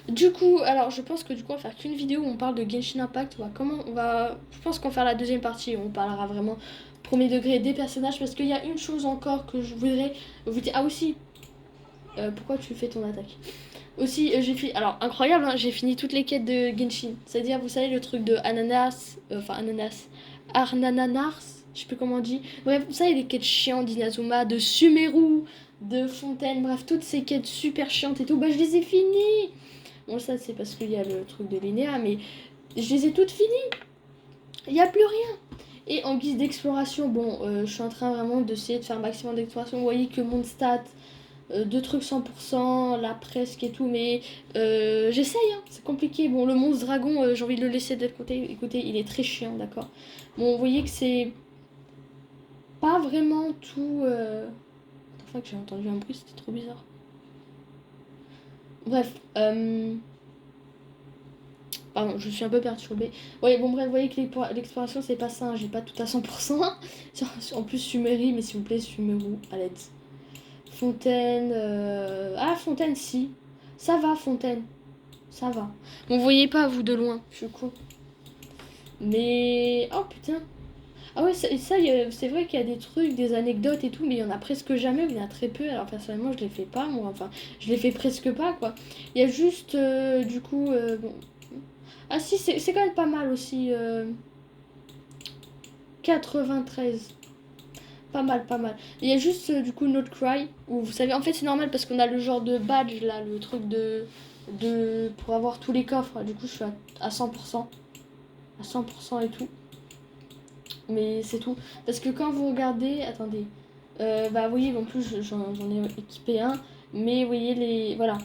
Du coup, alors je pense que du coup on va faire qu'une vidéo où on parle de Genshin Impact. Je pense qu'on va faire la deuxième partie où on parlera vraiment premier degré des personnages, parce qu'il y a une chose encore que je voudrais vous dire. Ah aussi, pourquoi tu fais ton attaque? Aussi, j'ai fini. Alors, incroyable, hein, j'ai fini toutes les quêtes de Genshin. C'est-à-dire, vous savez, le truc de ananas. Enfin, ananas. Arnananas. Je sais plus comment on dit. Bref, vous savez, les quêtes chiantes d'Inazuma, de Sumeru, de Fontaine. Bref, toutes ces quêtes super chiantes et tout. Bah, je les ai finies. Bon, ça, c'est parce qu'il y a le truc de Linéa, mais je les ai toutes finies. Il n'y a plus rien. Et en guise d'exploration, bon, je suis en train vraiment d'essayer de faire un maximum d'exploration. Vous voyez que mon stat. Deux trucs 100%, là presque et tout, mais j'essaye, hein, c'est compliqué. Bon, le monstre dragon, j'ai envie de le laisser de côté. Écoutez, il est très chiant, d'accord. Bon, vous voyez que c'est pas vraiment tout. Enfin, que j'ai entendu un bruit, c'était trop bizarre. Bref, pardon, je suis un peu perturbée. Ouais, bon, bref, vous voyez que l'exploration, c'est pas ça, hein, j'ai pas tout à 100%. En plus, Sumeru, mais s'il vous plaît, Sumeru, à l'aide. Fontaine. Ah, Fontaine, si. Ça va, Fontaine. Ça va. Bon, vous voyez pas, vous, de loin. Je suis con. Mais. Oh putain. Ah ouais, c'est vrai qu'il y a des trucs, des anecdotes et tout, mais il y en a presque jamais, il y en a très peu. Alors personnellement, je les fais pas, moi. Enfin, je les fais presque pas, quoi. Il y a juste, du coup. Bon. Ah si, c'est quand même pas mal aussi. 93. Pas mal, pas mal. Il y a juste du coup Not Cry, où vous savez, en fait c'est normal parce qu'on a le genre de badge là, le truc pour avoir tous les coffres. Du coup je suis à 100%, à 100% et tout. Mais c'est tout. Parce que quand vous regardez, attendez, bah vous voyez, en plus j'en ai équipé un, mais vous voyez voilà,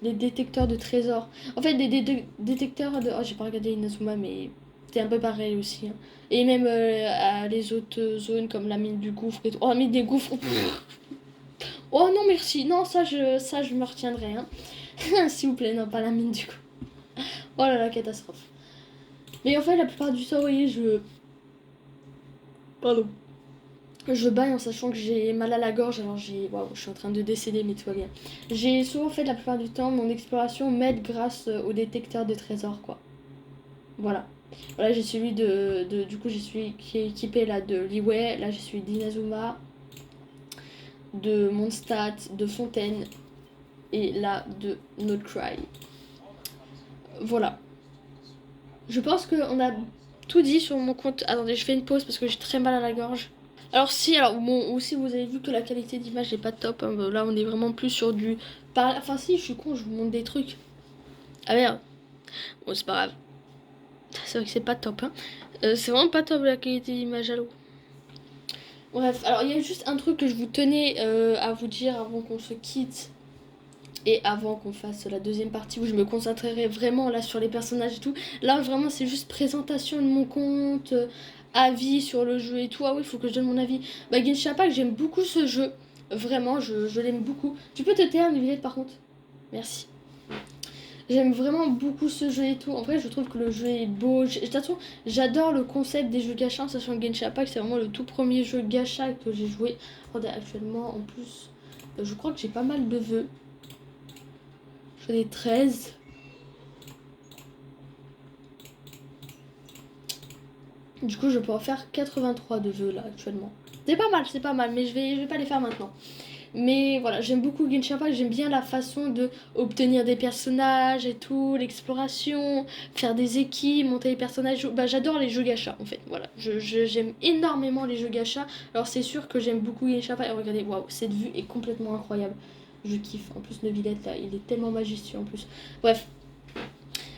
les détecteurs de trésors. En fait, des détecteurs de. Oh, j'ai pas regardé Inazuma, mais c'était un peu pareil aussi, hein. Et même à les autres zones comme la mine du gouffre et tout. Oh, la mine des gouffres. Oh non, merci. Non, ça je me retiendrai, hein. S'il vous plaît, non, pas la mine du coup. Oh là là, catastrophe. Mais en fait, la plupart du temps, vous voyez, Pardon. Je baille en sachant que j'ai mal à la gorge, alors Waouh, je suis en train de décéder, mais tout va bien. J'ai souvent fait la plupart du temps mon exploration m'aide grâce au détecteur de trésors, quoi. Voilà. Voilà, j'ai celui du coup, j'ai celui qui est équipé là de Liwei. Là, j'ai celui d'Inazuma, de Mondstadt, de Fontaine. Et là, de Not Cry. Voilà. Je pense qu'on a tout dit sur mon compte. Attendez, je fais une pause parce que j'ai très mal à la gorge. Alors si, alors bon, aussi vous avez vu que la qualité d'image n'est pas top, hein. Là, on est vraiment plus sur du... Enfin si, je suis con, je vous montre des trucs. Ah merde. Bon, c'est pas grave. C'est vrai que c'est pas top, hein. C'est vraiment pas top la qualité d'image à l'eau. Bref, alors il y a juste un truc que je vous tenais à vous dire avant qu'on se quitte et avant qu'on fasse la deuxième partie où je me concentrerai vraiment là sur les personnages et tout. Là vraiment c'est juste présentation de mon compte, avis sur le jeu et tout. Ah oui, il faut que je donne mon avis. Bah Genshin Impact, j'aime beaucoup ce jeu. Vraiment, je l'aime beaucoup. Tu peux te taire, Villette, par contre? Merci. J'aime vraiment beaucoup ce jeu et tout. En vrai, je trouve que le jeu est beau. De toute façon, j'adore le concept des jeux gacha, sachant que Genshin Impact, c'est vraiment le tout premier jeu gacha que j'ai joué. Regardez, actuellement, en plus, je crois que j'ai pas mal de vœux. J'en ai 13. Du coup, je peux en faire 83 de vœux là, actuellement. C'est pas mal, mais je vais pas les faire maintenant. Mais voilà, j'aime beaucoup Genshin Impact, j'aime bien la façon de obtenir des personnages et tout, l'exploration, faire des équipes, monter les personnages. Bah, j'adore les jeux gacha en fait, voilà. J'aime énormément les jeux gacha. Alors c'est sûr que j'aime beaucoup Genshin Impact. Et regardez, waouh, cette vue est complètement incroyable. Je kiffe. En plus, Neuvillette là, il est tellement majestueux en plus. Bref,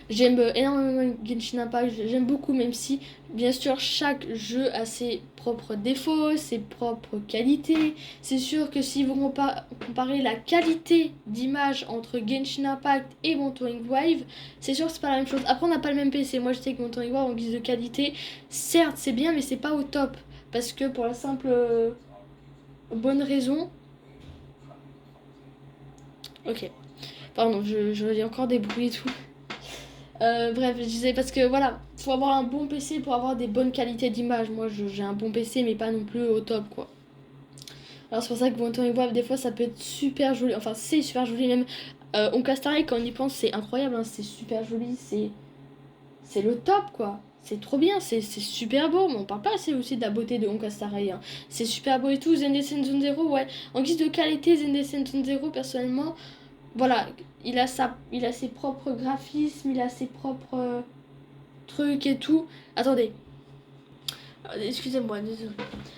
j'aime énormément Genshin Impact, j'aime beaucoup, même si bien sûr chaque jeu a ses propres défauts, ses propres qualités. C'est sûr que si vous comparez la qualité d'image entre Genshin Impact et Montoing Wave, c'est sûr que c'est pas la même chose. Après on n'a pas le même PC, moi je sais que Montoing Wave en guise de qualité, certes c'est bien mais c'est pas au top. Parce que pour la simple bonne raison... Ok, pardon, j'ai encore des bruits et tout. Bref, je disais parce que voilà, faut avoir un bon PC pour avoir des bonnes qualités d'image. Moi, j'ai un bon PC, mais pas non plus au top, quoi. Alors, c'est pour ça que Bon Temps et Wave, des fois, ça peut être super joli. Enfin, c'est super joli, même. Onkastare, quand on y pense, c'est incroyable, hein. C'est super joli, c'est le top, quoi. C'est trop bien, c'est super beau, mais on parle pas assez aussi de la beauté de Onkastare, hein. C'est super beau et tout. Zen Descent Zone Zero, ouais. En guise de qualité, Zen Descent Zone Zero, personnellement, voilà, il a ses propres graphismes, il a ses propres trucs et tout. Attendez, excusez-moi, désolé.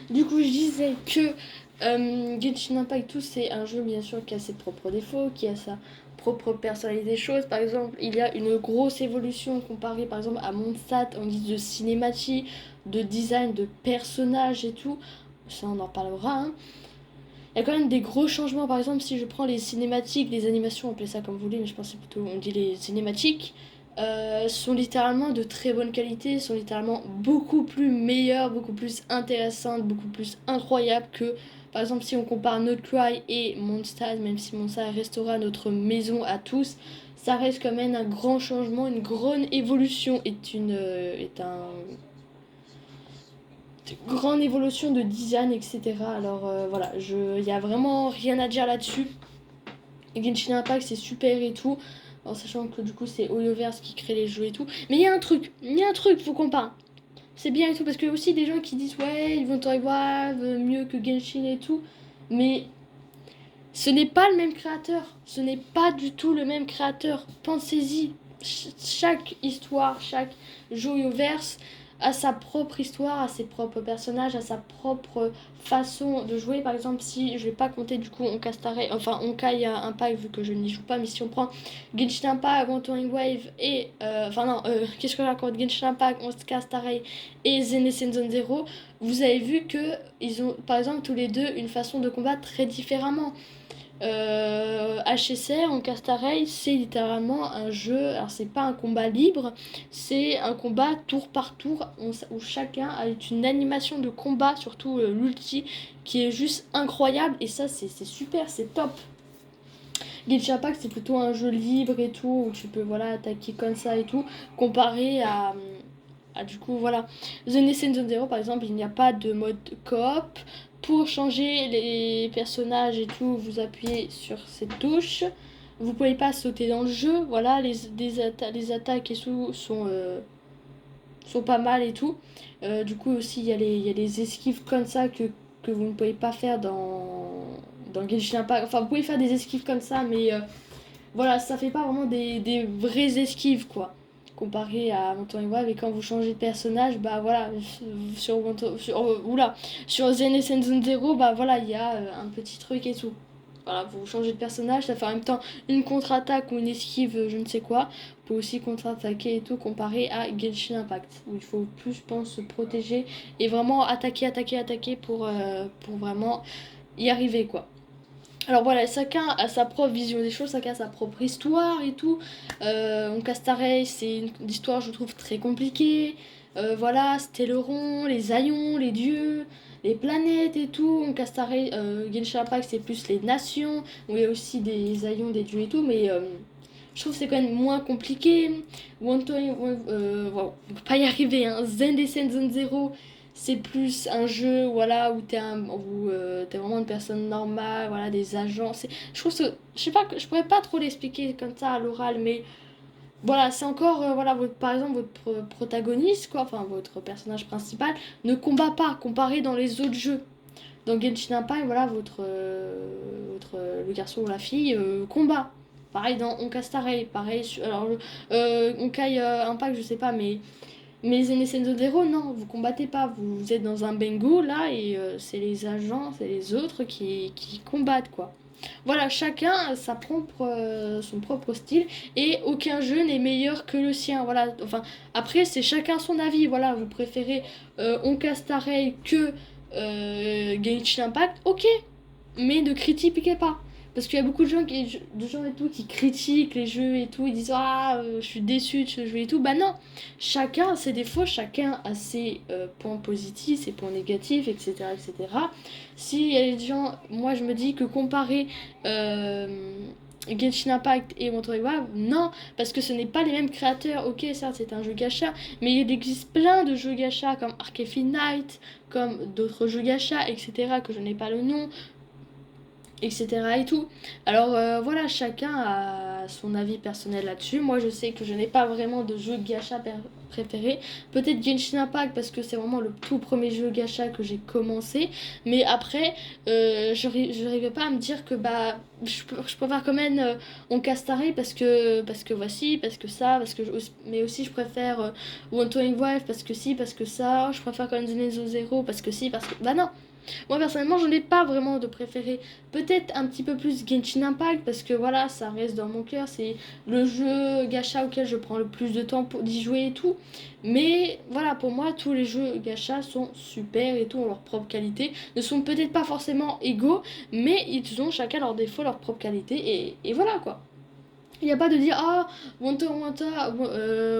Du coup, je disais que Genshin Impact, tout, c'est un jeu bien sûr qui a ses propres défauts, qui a sa propre personnalité des choses. Par exemple, il y a une grosse évolution comparée par exemple à Mondstadt en guise de cinématique, de design, de personnages et tout. Ça, on en parlera, hein. Il y a quand même des gros changements. Par exemple, si je prends les cinématiques, les animations, appelez ça comme vous voulez, mais je pense que c'est plutôt, on dit les cinématiques, sont littéralement de très bonne qualité, sont littéralement beaucoup plus meilleures, beaucoup plus intéressantes, beaucoup plus incroyables que, par exemple, si on compare No Cry et Mondstadt, même si Mondstadt restera notre maison à tous, ça reste quand même un grand changement, une grande évolution, est un grande évolution de design, etc. Alors voilà, il y a vraiment rien à dire là-dessus. Genshin Impact c'est super et tout, en sachant que du coup c'est Hoyoverse qui crée les jeux et tout. Mais il y a un truc, faut qu'on parle. C'est bien et tout, parce que aussi des gens qui disent ouais, ils vont te revoir mieux que Genshin et tout. Mais ce n'est pas le même créateur. Ce n'est pas du tout le même créateur. Pensez-y. Chaque histoire, chaque Joyoverse a sa propre histoire, a ses propres personnages, a sa propre façon de jouer. Par exemple, si je vais pas compter du coup Honkai Impact vu que je n'y joue pas, mais si on prend Genshin Impact, Wanting Wave et qu'est-ce que je raconte, Genshin Impact, Honkai Star Rail et Zenitsu Zone Zero, vous avez vu que ils ont par exemple tous les deux une façon de combattre très différemment. HSR en Castareil, c'est littéralement un jeu, alors c'est pas un combat libre, c'est un combat tour par tour où chacun a une animation de combat, surtout l'ulti, qui est juste incroyable et ça c'est super, c'est top. Genshin Impact c'est plutôt un jeu libre et tout, où tu peux voilà, attaquer comme ça et tout, comparé à du coup voilà. The Nessen Zone Zero par exemple, il n'y a pas de mode coop. Pour changer les personnages et tout, vous appuyez sur cette touche. Vous pouvez pas sauter dans le jeu, voilà, les attaques et tout sont pas mal et tout. Du coup aussi il y a les esquives comme ça que vous ne pouvez pas faire dans Genshin Impact. Enfin vous pouvez faire des esquives comme ça mais voilà, ça fait pas vraiment des vraies esquives quoi. Comparé à Montour Wave et quand vous changez de personnage, bah voilà, sur Zen Zone Zero, bah voilà, il y a un petit truc et tout. Voilà, vous changez de personnage, ça fait en même temps une contre-attaque ou une esquive, je ne sais quoi. Vous pouvez aussi contre-attaquer et tout comparé à Genshin Impact, où il faut plus, je pense, se protéger et vraiment attaquer pour vraiment y arriver quoi. Alors voilà, chacun a sa propre vision des choses, chacun a sa propre histoire et tout. Castareil, c'est une histoire, je trouve, très compliquée. Voilà, Stelleron, les Aïons, les dieux, les planètes et tout. Castareil, Genshin Impact, c'est plus les nations, où il y a aussi des Aïons, des dieux et tout, mais je trouve que c'est quand même moins compliqué. Wow, on peut pas y arriver, hein. Zen Descent Zone Zero, c'est plus un jeu voilà où t'es vraiment une personne normale, voilà, des agents. Je trouve que je sais pas, je pourrais pas trop l'expliquer comme ça à l'oral, mais voilà, c'est encore voilà par exemple votre protagoniste quoi, enfin votre personnage principal ne combat pas comparé dans les autres jeux. Dans Genshin Impact, voilà, le garçon ou la fille combat. Pareil dans Honkai Star Rail, pareil alors Honkai Impact, je sais pas, mais Zenitsu Zero, non, vous combattez pas, vous êtes dans un Bengo là et c'est les agents, c'est les autres qui combattent quoi. Voilà, chacun a son propre style et aucun jeu n'est meilleur que le sien. Voilà, enfin, après c'est chacun son avis. Voilà, vous préférez Honkai Star Rail que Genshin Impact, ok, mais ne critiquez pas. Parce qu'il y a beaucoup de gens et tout qui critiquent les jeux et tout, ils disent ah je suis déçu de ce jeu et tout. Bah non, chacun a ses défauts, chacun a ses points positifs, ses points négatifs, etc. etc. Si il y a des gens, moi je me dis que comparer Genshin Impact et Monterey Wave, non, parce que ce n'est pas les mêmes créateurs. Ok, certes c'est un jeu gacha, mais il existe plein de jeux gacha comme Arcade Knight, comme d'autres jeux gacha, etc. que je n'ai pas le nom, etc. et tout. Alors voilà, chacun a son avis personnel là-dessus. Moi, je sais que je n'ai pas vraiment de jeu gacha préféré. Peut-être Genshin Impact parce que c'est vraiment le tout premier jeu gacha que j'ai commencé. Mais après, je n'arrivais pas à me dire que bah je préfère quand même Onkastare parce que voici, parce que ça, mais aussi je préfère Wanting Wife parce que si, parce que ça. Je préfère quand même Zenzo Zero parce que si, parce que bah non. Moi personnellement je n'ai pas vraiment de préféré. Peut-être un petit peu plus Genshin Impact parce que voilà ça reste dans mon cœur. C'est le jeu gacha auquel je prends le plus de temps pour d'y jouer et tout. Mais voilà pour moi tous les jeux gacha sont super et tout ont leur propre qualité. Ne sont peut-être pas forcément égaux mais ils ont chacun leurs défauts, leur propre qualité et voilà quoi. Il n'y a pas de dire ah Wanta,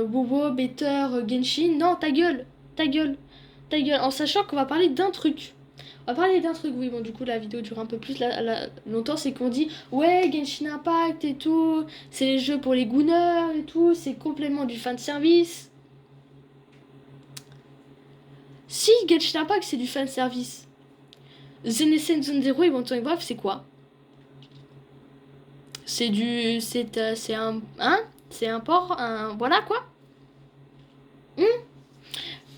Bobo, Better, Genshin. Non ta gueule, ta gueule, ta gueule. En sachant qu'on va parler d'un truc. On va parler d'un truc, oui, bon, du coup, la vidéo dure un peu plus longtemps. C'est qu'on dit, ouais, Genshin Impact et tout, c'est les jeux pour les gooners et tout, c'est complètement du fan service. Si Genshin Impact c'est du fan service, Zenesen Zone Zero et Wanting Brave, c'est quoi? C'est du. C'est un. Hein? C'est un port, un. Voilà quoi?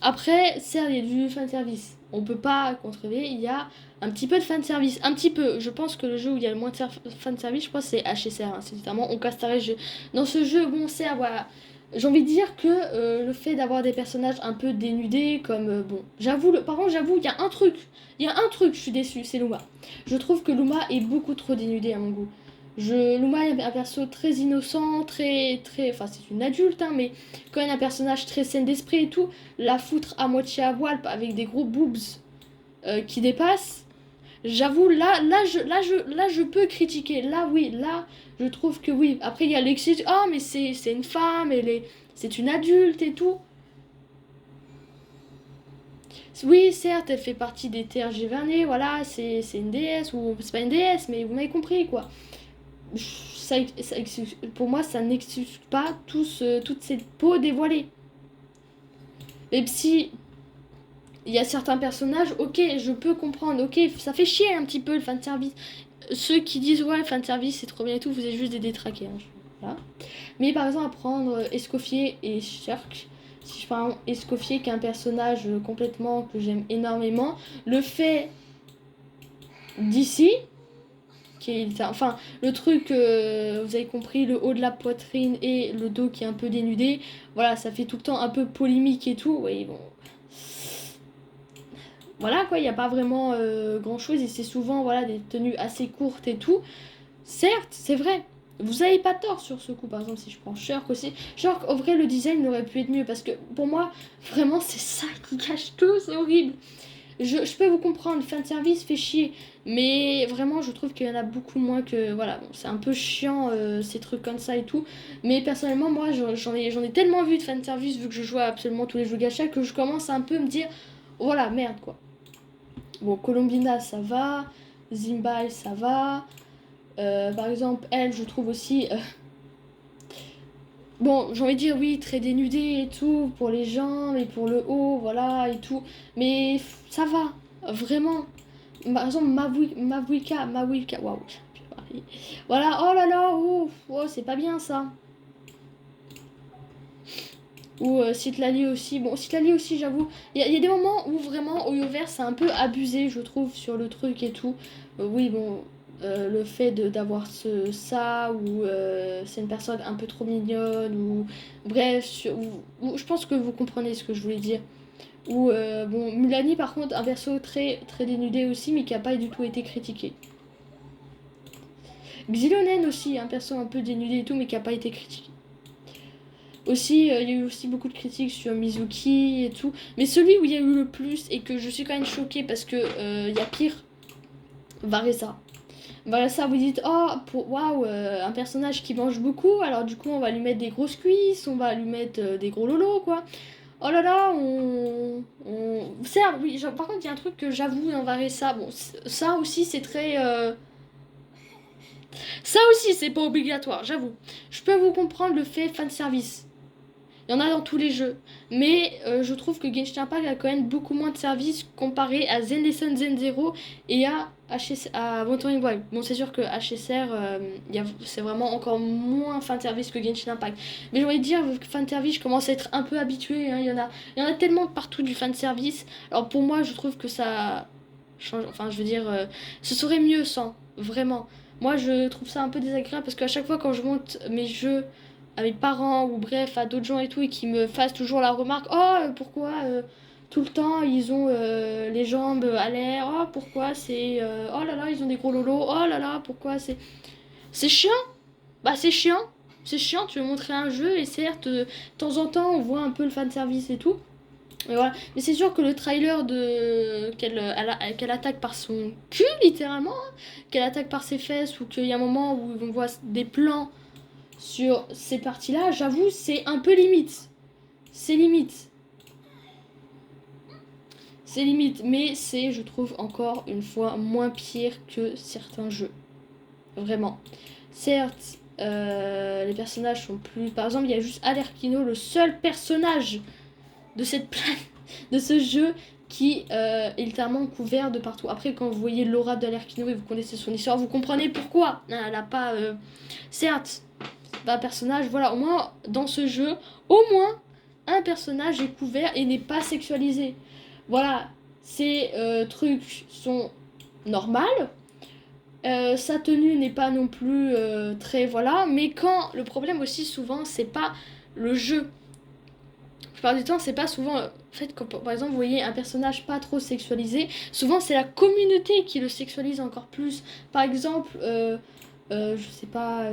Après, certes, il y a du fan service. On peut pas contrevenir, il y a un petit peu de fan service. Un petit peu. Je pense que le jeu où il y a le moins de fan service, je crois, c'est HSR. Hein. C'est notamment on casterait jeu. Dans ce jeu, bon, certes, voilà. J'ai envie de dire que le fait d'avoir des personnages un peu dénudés, comme. Bon, j'avoue, par contre, j'avoue, il y a un truc. Il y a un truc, je suis déçue, c'est Luma. Je trouve que Luma est beaucoup trop dénudée à mon goût. Luma est un perso très innocent, très. Enfin, c'est une adulte, hein, mais quand même un personnage très sain d'esprit et tout, la foutre à moitié à voile avec des gros boobs qui dépassent. J'avoue, là, je peux critiquer. Là, oui, là, je trouve que oui. Après, il y a l'excuse. Ah, mais c'est une femme, c'est une adulte et tout. Oui, certes, elle fait partie des TRG-Vernet, voilà, c'est une déesse, ou c'est pas une déesse, mais vous m'avez compris, quoi. Pour moi, ça n'excuse pas toute cette peau dévoilée. Même si il y a certains personnages, ok, je peux comprendre, ok, ça fait chier un petit peu le fanservice. Ceux qui disent ouais, le fanservice c'est trop bien et tout, vous êtes juste des détraqués. Hein, voilà. Mais par exemple, à prendre Escoffier et Shirk, si je prends Escoffier qui est un personnage complètement que j'aime énormément, le fait d'ici, enfin le truc, vous avez compris, le haut de la poitrine et le dos qui est un peu dénudé, voilà, ça fait tout le temps un peu polémique et tout, oui, bon. Voilà quoi, il n'y a pas vraiment grand chose et c'est souvent voilà, des tenues assez courtes et tout. Certes, c'est vrai, vous avez pas tort sur ce coup. Par exemple, si je prends Shirk aussi, Shirk, au vrai, le design aurait pu être mieux parce que pour moi, vraiment, c'est ça qui cache tout, c'est horrible. Je peux vous comprendre, le fanservice fait chier, mais vraiment, je trouve qu'il y en a beaucoup moins que. Voilà, bon, c'est un peu chiant ces trucs comme ça et tout. Mais personnellement, moi, j'en ai tellement vu de fanservice vu que je joue à absolument tous les jeux gacha que je commence à un peu me dire voilà, merde quoi. Bon, Colombina, ça va. Zimbal, ça va. Par exemple, elle, je trouve aussi. Bon, j'ai envie de dire, oui, très dénudée et tout, pour les jambes et pour le haut, voilà, et tout. Mais ça va, vraiment. Par exemple, Mavuika, waouh, j'ai pu parler. Voilà, oh là là, ouf, oh, c'est pas bien ça. Ou Citlali aussi. Bon, Citlali aussi, j'avoue. Il y a des moments où vraiment, Oyoverse, c'est un peu abusé, je trouve, sur le truc et tout. Oui, bon, le fait d'avoir ça, ou c'est une personne un peu trop mignonne, ou bref, ou je pense que vous comprenez ce que je voulais dire. Ou, bon, Mulani, par contre, un perso très, très dénudé aussi, mais qui a pas du tout été critiqué. Xilonen aussi, un perso un peu dénudé et tout, mais qui a pas été critiqué. Aussi, il y a eu aussi beaucoup de critiques sur Mizuki et tout. Mais celui où il y a eu le plus et que je suis quand même choquée parce que il y a pire, Varessa. Varessa, vous dites, oh, waouh, un personnage qui mange beaucoup, alors du coup on va lui mettre des grosses cuisses, on va lui mettre des gros lolos, quoi. Oh là là, certes, oui, par contre, il y a un truc que j'avoue dans Varessa, bon, ça aussi c'est très. Ça aussi c'est pas obligatoire, j'avoue. Je peux vous comprendre le fait fanservice. Il y en a dans tous les jeux. Mais je trouve que Genshin Impact a quand même beaucoup moins de services comparé à Zen Lesson Zen Zero et à Wuthering Wild. Bon, c'est sûr que HSR, c'est vraiment encore moins fin de service que Genshin Impact. Mais j'ai envie de dire, fin de service, je commence à être un peu habituée. Hein. Il y en a tellement partout du fin de service. Alors pour moi, je trouve que ça change. Enfin, je veux dire, ce serait mieux sans. Vraiment. Moi, je trouve ça un peu désagréable parce qu'à chaque fois, quand je monte mes jeux à mes parents ou bref à d'autres gens et tout et qui me fassent toujours la remarque oh pourquoi tout le temps ils ont les jambes à l'air oh pourquoi c'est oh là là ils ont des gros lolos oh là là pourquoi c'est chiant bah c'est chiant tu veux montrer un jeu et certes de temps en temps on voit un peu le fan service et tout mais voilà mais c'est sûr que le trailer de qu'elle attaque par son cul littéralement hein, qu'elle attaque par ses fesses ou qu'il y a un moment où on voit des plans sur ces parties-là, j'avoue, c'est un peu limite. C'est limite. C'est limite, mais c'est, je trouve, encore une fois, moins pire que certains jeux. Vraiment. Certes, les personnages sont plus... Par exemple, il y a juste Alerkino, le seul personnage de cette de ce jeu qui est littéralement couvert de partout. Après, quand vous voyez l'aura d'Alerkino et vous connaissez son histoire, vous comprenez pourquoi. Elle n'a pas... Certes, un personnage, voilà, au moins dans ce jeu, au moins un personnage est couvert et n'est pas sexualisé. Voilà, ces trucs sont normales. Sa tenue n'est pas non plus très voilà, mais quand le problème aussi souvent c'est pas le jeu. La plupart du temps c'est pas souvent en fait quand par exemple vous voyez un personnage pas trop sexualisé, souvent c'est la communauté qui le sexualise encore plus. Par exemple je sais pas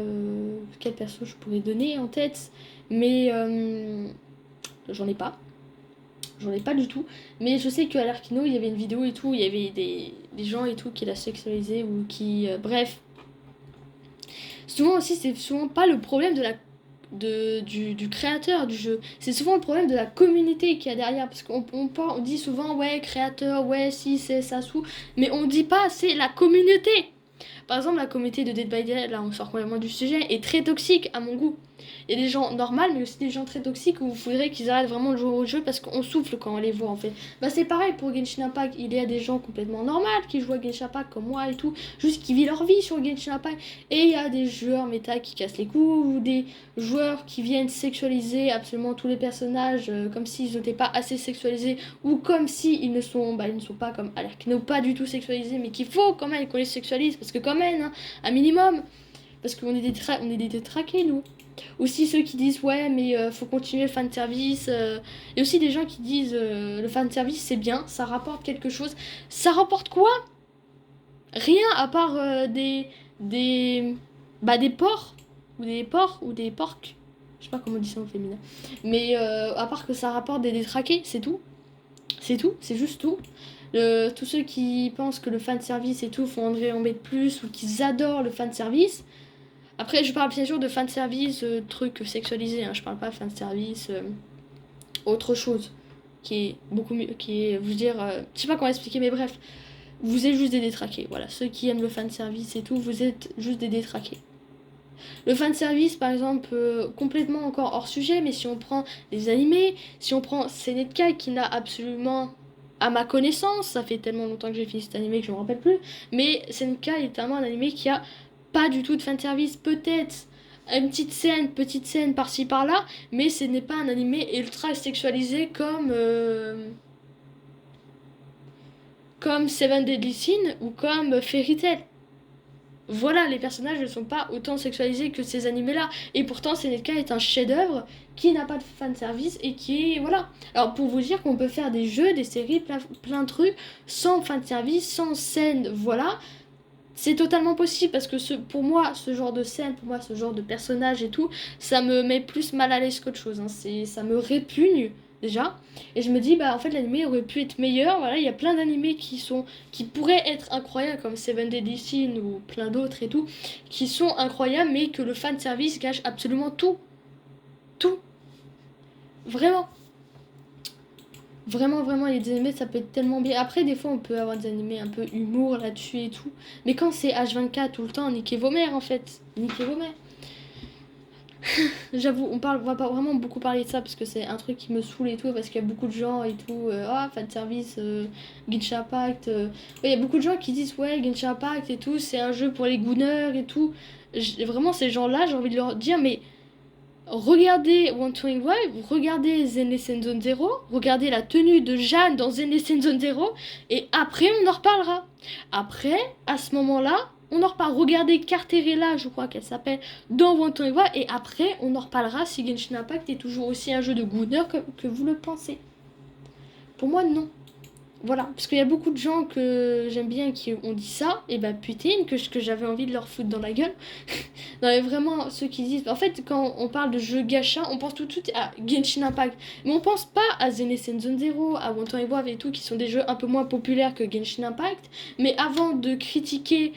quel perso je pourrais donner en tête, mais j'en ai pas. J'en ai pas du tout. Mais je sais qu'à l'Arkino, il y avait une vidéo et tout, il y avait des gens et tout qui la sexualisaient ou qui. Bref. Souvent aussi, c'est souvent pas le problème du créateur du jeu. C'est souvent le problème de la communauté qu'il y a derrière. Parce on dit souvent, ouais, créateur, ouais, si, c'est ça, sous. Mais on dit pas, c'est la communauté. Par exemple, la communauté de Dead by Daylight, là on sort complètement du sujet, est très toxique à mon goût. Il y a des gens normaux, mais aussi des gens très toxiques où il faudrait qu'ils arrêtent vraiment de jouer au jeu parce qu'on souffle quand on les voit en fait. Bah c'est pareil pour Genshin Impact, il y a des gens complètement normaux qui jouent à Genshin Impact comme moi et tout, juste qui vivent leur vie sur Genshin Impact. Et il y a des joueurs méta qui cassent les coups ou des joueurs qui viennent sexualiser absolument tous les personnages comme s'ils n'étaient pas assez sexualisés ou comme si ils ne sont pas comme Alerkino, pas du tout sexualisés, mais qu'il faut quand même qu'on les sexualise parce que quand même, hein, un minimum, parce qu'on est des détraqués nous. Aussi ceux qui disent ouais mais faut continuer le fan service et aussi des gens qui disent le fan service c'est bien, ça rapporte quelque chose. Ça rapporte quoi? Rien à part des porcs ou des porcs. Je sais pas comment on dit ça au féminin. Mais à part que ça rapporte des détraqués, c'est tout. C'est tout, c'est juste tout. Tous ceux qui pensent que le fan service et tout font en mettre plus ou qu'ils adorent le fan service. Après, je parle bien sûr de fanservice, truc sexualisé, hein. Je parle pas fanservice, autre chose, qui est beaucoup mieux, qui est, vous dire, je sais pas comment expliquer, mais bref, vous êtes juste des détraqués, voilà. Ceux qui aiment le fanservice et tout, vous êtes juste des détraqués. Le fanservice, par exemple, complètement encore hors sujet, mais si on prend les animés, si on prend Seneca qui n'a absolument... À ma connaissance, ça fait tellement longtemps que j'ai fini cet animé que je me rappelle plus, mais Seneca est tellement un animé qui a pas du tout de fanservice, peut-être une petite scène par-ci par-là, mais ce n'est pas un animé ultra sexualisé comme Seven Deadly Sins ou comme Fairy Tail. Voilà, les personnages ne sont pas autant sexualisés que ces animés-là. Et pourtant, Seneca est un chef-d'œuvre qui n'a pas de fanservice et qui est... Voilà. Alors, pour vous dire qu'on peut faire des jeux, des séries, plein de trucs, sans fanservice, sans scène, voilà. C'est totalement possible parce que pour moi, ce genre de scène, pour moi, ce genre de personnage et tout, ça me met plus mal à l'aise qu'autre chose. Hein. Ça me répugne déjà. Et je me dis, bah en fait, l'animé aurait pu être meilleur. Voilà, il y a plein d'animés qui pourraient être incroyables, comme Seven Deadly Sins ou plein d'autres et tout, qui sont incroyables, mais que le fan service gâche absolument tout. Tout. Vraiment. Vraiment, vraiment, il y a des animés, ça peut être tellement bien. Après, des fois, on peut avoir des animés un peu humour là-dessus et tout. Mais quand c'est H24 tout le temps, niquez vos mères, en fait. Niquez vos mères. J'avoue, on va pas vraiment beaucoup parler de ça parce que c'est un truc qui me saoule et tout, parce qu'il y a beaucoup de gens et tout, fan service, Genshin Impact. Ouais, il y a beaucoup de gens qui disent ouais, Genshin Impact et tout, c'est un jeu pour les gooners et tout. Vraiment, ces gens-là, j'ai envie de leur dire, mais regardez One Wild, regardez Zenless Zone Zero, regardez la tenue de Jeanne dans Zenless Zone Zero, et après on en reparlera. Après, à ce moment-là, on en reparle. Regardez Carterella, je crois qu'elle s'appelle, dans One Wild, et après on en reparlera si Genshin Impact est toujours aussi un jeu de Gooner que vous le pensez. Pour moi, non. Voilà, parce qu'il y a beaucoup de gens que j'aime bien qui ont dit ça, et bah putain, que j'avais envie de leur foutre dans la gueule. Non mais vraiment, ceux qui disent... En fait, quand on parle de jeux gacha, on pense tout de suite à Genshin Impact. Mais on pense pas à Zenless Zone Zero, à One Time Wave et tout, qui sont des jeux un peu moins populaires que Genshin Impact. Mais avant de critiquer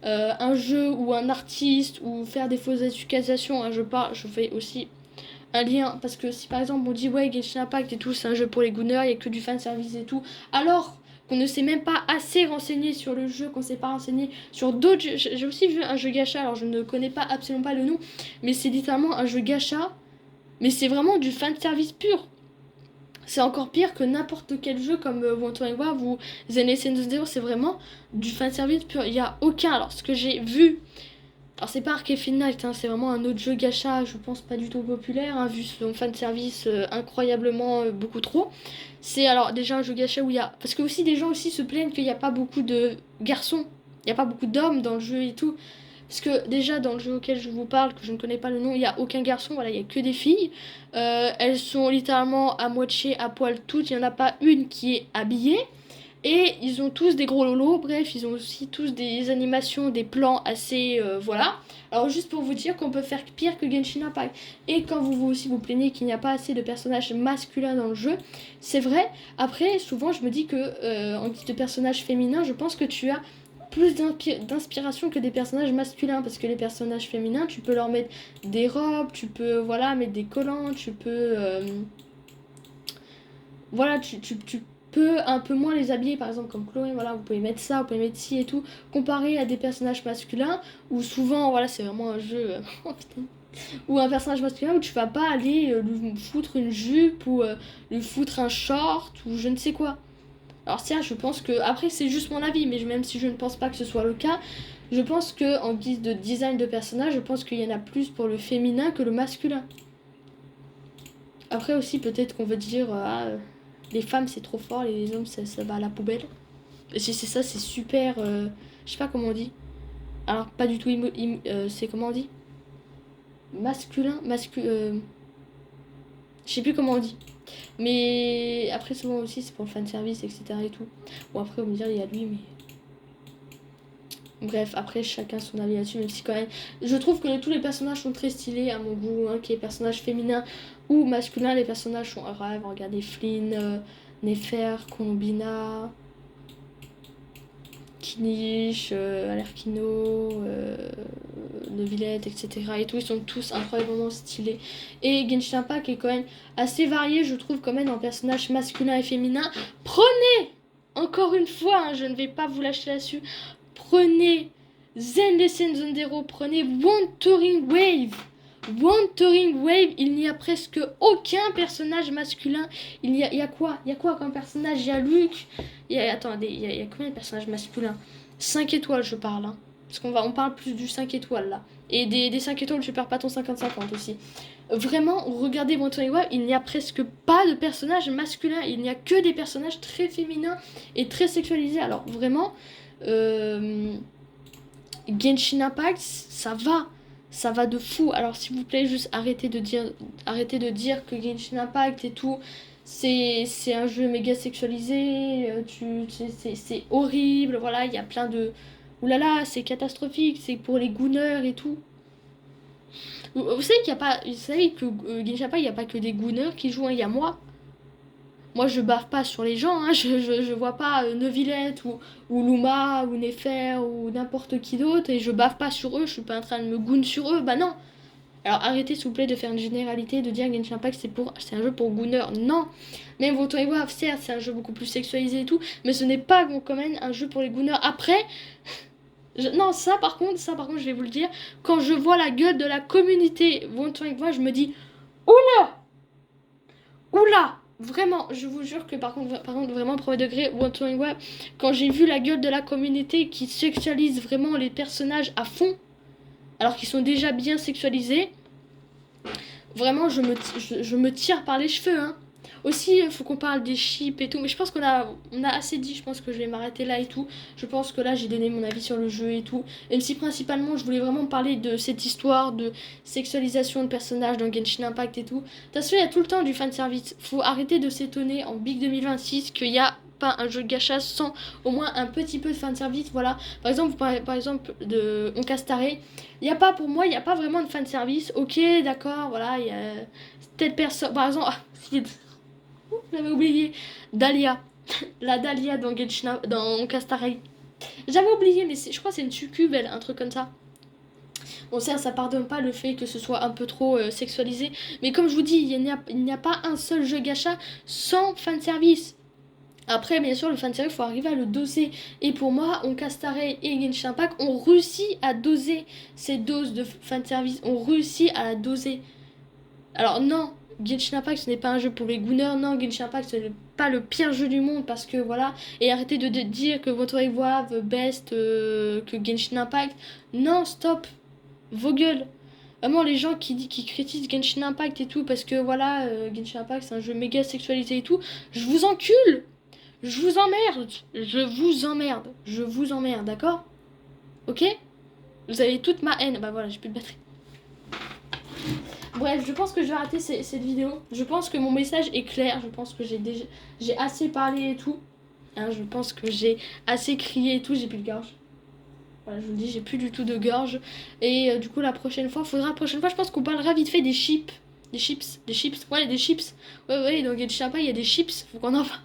un jeu ou un artiste, ou faire des fausses accusations, hein, je fais aussi un lien, parce que si par exemple on dit ouais Genshin Impact et tout c'est un jeu pour les gooners, il y a que du fan service et tout, alors qu'on ne s'est même pas assez renseigné sur le jeu, qu'on s'est pas renseigné sur d'autres jeux. J'ai aussi vu un jeu gacha, alors je ne connais pas absolument pas le nom, mais c'est littéralement un jeu gacha, mais c'est vraiment du fan service pur. C'est encore pire que n'importe quel jeu comme Wanton Wave ou Zenless Zero, c'est vraiment du fan service pur. Il y a aucun, alors ce que j'ai vu, alors c'est pas Arcade Night, hein, c'est vraiment un autre jeu gacha, je pense pas du tout populaire, hein, vu son fanservice incroyablement beaucoup trop. C'est alors déjà un jeu gacha où il y a... Parce que aussi des gens aussi se plaignent qu'il n'y a pas beaucoup de garçons, il n'y a pas beaucoup d'hommes dans le jeu et tout. Parce que déjà dans le jeu auquel je vous parle, que je ne connais pas le nom, il n'y a aucun garçon, voilà, il n'y a que des filles. Elles sont littéralement à moitié à poil toutes, il n'y en a pas une qui est habillée. Et ils ont tous des gros lolos, bref, ils ont aussi tous des animations, des plans assez... voilà. Alors juste pour vous dire qu'on peut faire pire que Genshin Impact. Et quand vous aussi vous plaignez qu'il n'y a pas assez de personnages masculins dans le jeu, c'est vrai. Après, souvent je me dis que en guise de personnages féminins, je pense que tu as plus d'inspiration que des personnages masculins, parce que les personnages féminins, tu peux leur mettre des robes, tu peux voilà mettre des collants, tu peux voilà, tu peux un peu moins les habiller, par exemple comme Chloé, voilà, vous pouvez mettre ça, vous pouvez mettre ci et tout, comparé à des personnages masculins, où souvent, voilà, c'est vraiment un jeu, oh putain, ou un personnage masculin où tu vas pas aller lui foutre une jupe, ou lui foutre un short, ou je ne sais quoi. Alors ça, je pense que, après c'est juste mon avis, mais même si je ne pense pas que ce soit le cas, je pense que en guise de design de personnage, je pense qu'il y en a plus pour le féminin que le masculin. Après aussi, peut-être qu'on veut dire, les femmes c'est trop fort, les hommes ça va à la poubelle. Et si c'est ça, c'est super. Je sais pas comment on dit. Alors, pas du tout. C'est comment on dit. Masculin. Je sais plus comment on dit. Mais après, souvent aussi, c'est pour le fanservice, etc. et tout. Bon, après, on me dire, il y a lui, mais. Bref, après, chacun son avis là-dessus, même si quand même. Je trouve que tous les personnages sont très stylés à mon goût, hein, qu'il y ait personnages féminins ou masculins, les personnages sont rêves. Regardez Flynn, Nefer, Colombina. Kinish, Alerkino, Neuvillette, etc. Et tout, ils sont tous incroyablement stylés. Et Genshin Impact est quand même assez varié, je trouve, quand même, en personnages masculins et féminins. Prenez, encore une fois, hein, je ne vais pas vous lâcher là-dessus, prenez Zenless Zone Zero, prenez Wandering Wave. Wandering Wave, il n'y a presque aucun personnage masculin. Il y a quoi? Il y a quoi comme personnage? Il y a Luke. Attendez, il y a combien de personnages masculins? 5 étoiles, je parle. Hein. Parce on parle plus du 5 étoiles là. Et des 5 étoiles, je perds pas ton 50-50 aussi. Vraiment, regardez Wandering Wave, il n'y a presque pas de personnages masculins. Il n'y a que des personnages très féminins et très sexualisés. Alors vraiment, Genshin Impact, ça va. Ça va de fou. Alors s'il vous plaît, juste arrêtez de dire que Genshin Impact et tout, c'est un jeu méga sexualisé, c'est horrible, voilà, il y a plein de... Oulala, c'est catastrophique, c'est pour les gooners et tout. Vous savez qu'il y a pas... Vous savez que Genshin Impact, il n'y a pas que des gooners qui jouent, hein, il y a moi. Moi, je bave pas sur les gens, hein. Je vois pas Neuvillette ou Luma ou Nefer ou n'importe qui d'autre et je bave pas sur eux, je suis pas en train de me goon sur eux, bah non. Alors arrêtez s'il vous plaît de faire une généralité, de dire Genshin Impact c'est un jeu pour gooner, non. Même Wotan et Wave, certes c'est un jeu beaucoup plus sexualisé et tout, mais ce n'est pas quand même un jeu pour les gooners. Après, Non, ça par contre, je vais vous le dire, quand je vois la gueule de la communauté Wonton Web, je me dis, oula, oula, vraiment, je vous jure que par contre vraiment, premier degré, Wonton Web, quand j'ai vu la gueule de la communauté qui sexualise vraiment les personnages à fond, alors qu'ils sont déjà bien sexualisés, vraiment, je me tire par les cheveux, hein. Aussi, il faut qu'on parle des chips et tout, mais je pense on a assez dit, je pense que je vais m'arrêter là et tout. Je pense que là, j'ai donné mon avis sur le jeu et tout. Même si principalement, je voulais vraiment parler de cette histoire de sexualisation de personnages dans Genshin Impact et tout. De toute façon, il y a tout le temps du fanservice. Faut arrêter de s'étonner en Big 2026 qu'il y a pas un jeu de gacha sans au moins un petit peu de fanservice. Voilà, par exemple, vous parlez par exemple de Onkastare. Il y a pas, pour moi, il n'y a pas vraiment de fanservice. Ok, d'accord, voilà, il y a telle personne, par exemple, j'avais oublié Dahlia, la Dahlia dans Genshin, dans Castare. J'avais oublié, mais je crois que c'est une succube, un truc comme ça. Bon, ça pardonne pas le fait que ce soit un peu trop sexualisé, mais comme je vous dis, il n'y a pas un seul jeu gacha sans fanservice. Après, bien sûr, le fanservice, il faut arriver à le doser. Et pour moi, Onkastare et Genshin Impact ont réussi à doser ces doses de fanservice, ont réussi à la doser. Alors non, Genshin Impact ce n'est pas un jeu pour les gooners, non, Genshin Impact ce n'est pas le pire jeu du monde parce que voilà, et arrêtez de dire que votre Wave best que Genshin Impact, non, stop, vos gueules. Vraiment les gens qui critiquent Genshin Impact et tout parce que voilà, Genshin Impact c'est un jeu méga sexualisé et tout, je vous encule, je vous emmerde, je vous emmerde, d'accord? Ok? Vous avez toute ma haine, bah voilà, j'ai plus de batterie. Bref, je pense que je vais arrêter cette vidéo. Je pense que mon message est clair. Je pense que j'ai assez parlé et tout. Hein, je pense que j'ai assez crié et tout. J'ai plus de gorge. Voilà, je vous le dis, j'ai plus du tout de gorge. Et du coup, la prochaine fois, je pense qu'on parlera vite fait des chips. Des chips. Ouais, des chips. Ouais, donc il y a du champagne, il y a des chips. Faut qu'on en parle.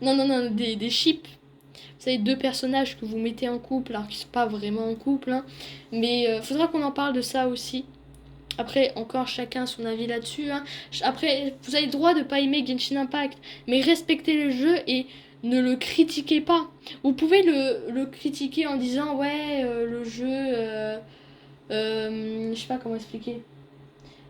Non, des chips. Vous savez, deux personnages que vous mettez en couple alors qu'ils sont pas vraiment en couple. Hein. Mais faudra qu'on en parle de ça aussi. Après, encore chacun son avis là-dessus. Hein. Après, vous avez le droit de pas aimer Genshin Impact, mais respectez le jeu et ne le critiquez pas. Vous pouvez le critiquer en disant ouais, le jeu, je sais pas comment expliquer.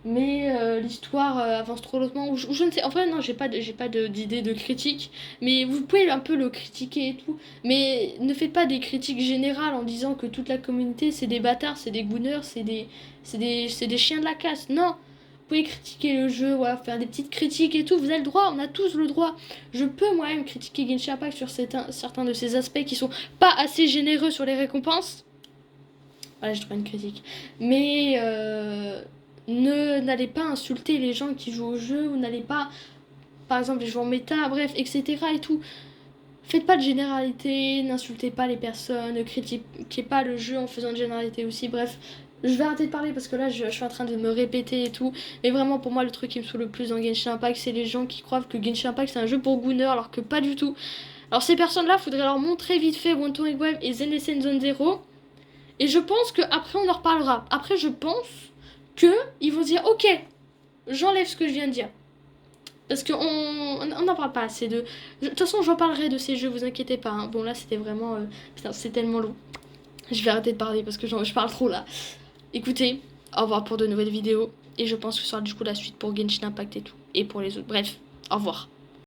Mais l'histoire avance trop lentement ou je ne sais, en fait non, j'ai pas d'idée de critique, mais vous pouvez un peu le critiquer et tout, mais ne faites pas des critiques générales en disant que toute la communauté c'est des bâtards, c'est des gooners, c'est des chiens de la casse. Non, vous pouvez critiquer le jeu, ouais, faire des petites critiques et tout, vous avez le droit, on a tous le droit. Je peux moi-même critiquer Genshin Impact sur certains de ses aspects qui sont pas assez généreux sur les récompenses. Voilà, je trouve une critique. Mais n'allez pas insulter les gens qui jouent au jeu, ou n'allez pas, par exemple, les joueurs méta, bref, etc. et tout. Faites pas de généralité, n'insultez pas les personnes, ne critiquez pas le jeu en faisant de généralité aussi, bref. Je vais arrêter de parler parce que là je suis en train de me répéter et tout. Mais vraiment pour moi le truc qui me saoule le plus dans Genshin Impact c'est les gens qui croient que Genshin Impact c'est un jeu pour Gooner alors que pas du tout. Alors ces personnes là faudrait leur montrer vite fait Wonton Web et ZNSN Zone Zero. Et je pense qu'après on en reparlera. Après je pense qu'ils vont dire ok, j'enlève ce que je viens de dire. Parce qu'on n'en parle pas assez de... De toute façon j'en parlerai de ces jeux, vous inquiétez pas. Hein. Bon là c'était vraiment... Putain c'est tellement long. Je vais arrêter de parler parce que je parle trop là. Écoutez, au revoir pour de nouvelles vidéos. Et je pense que ce sera du coup la suite pour Genshin Impact et tout. Et pour les autres. Bref, au revoir.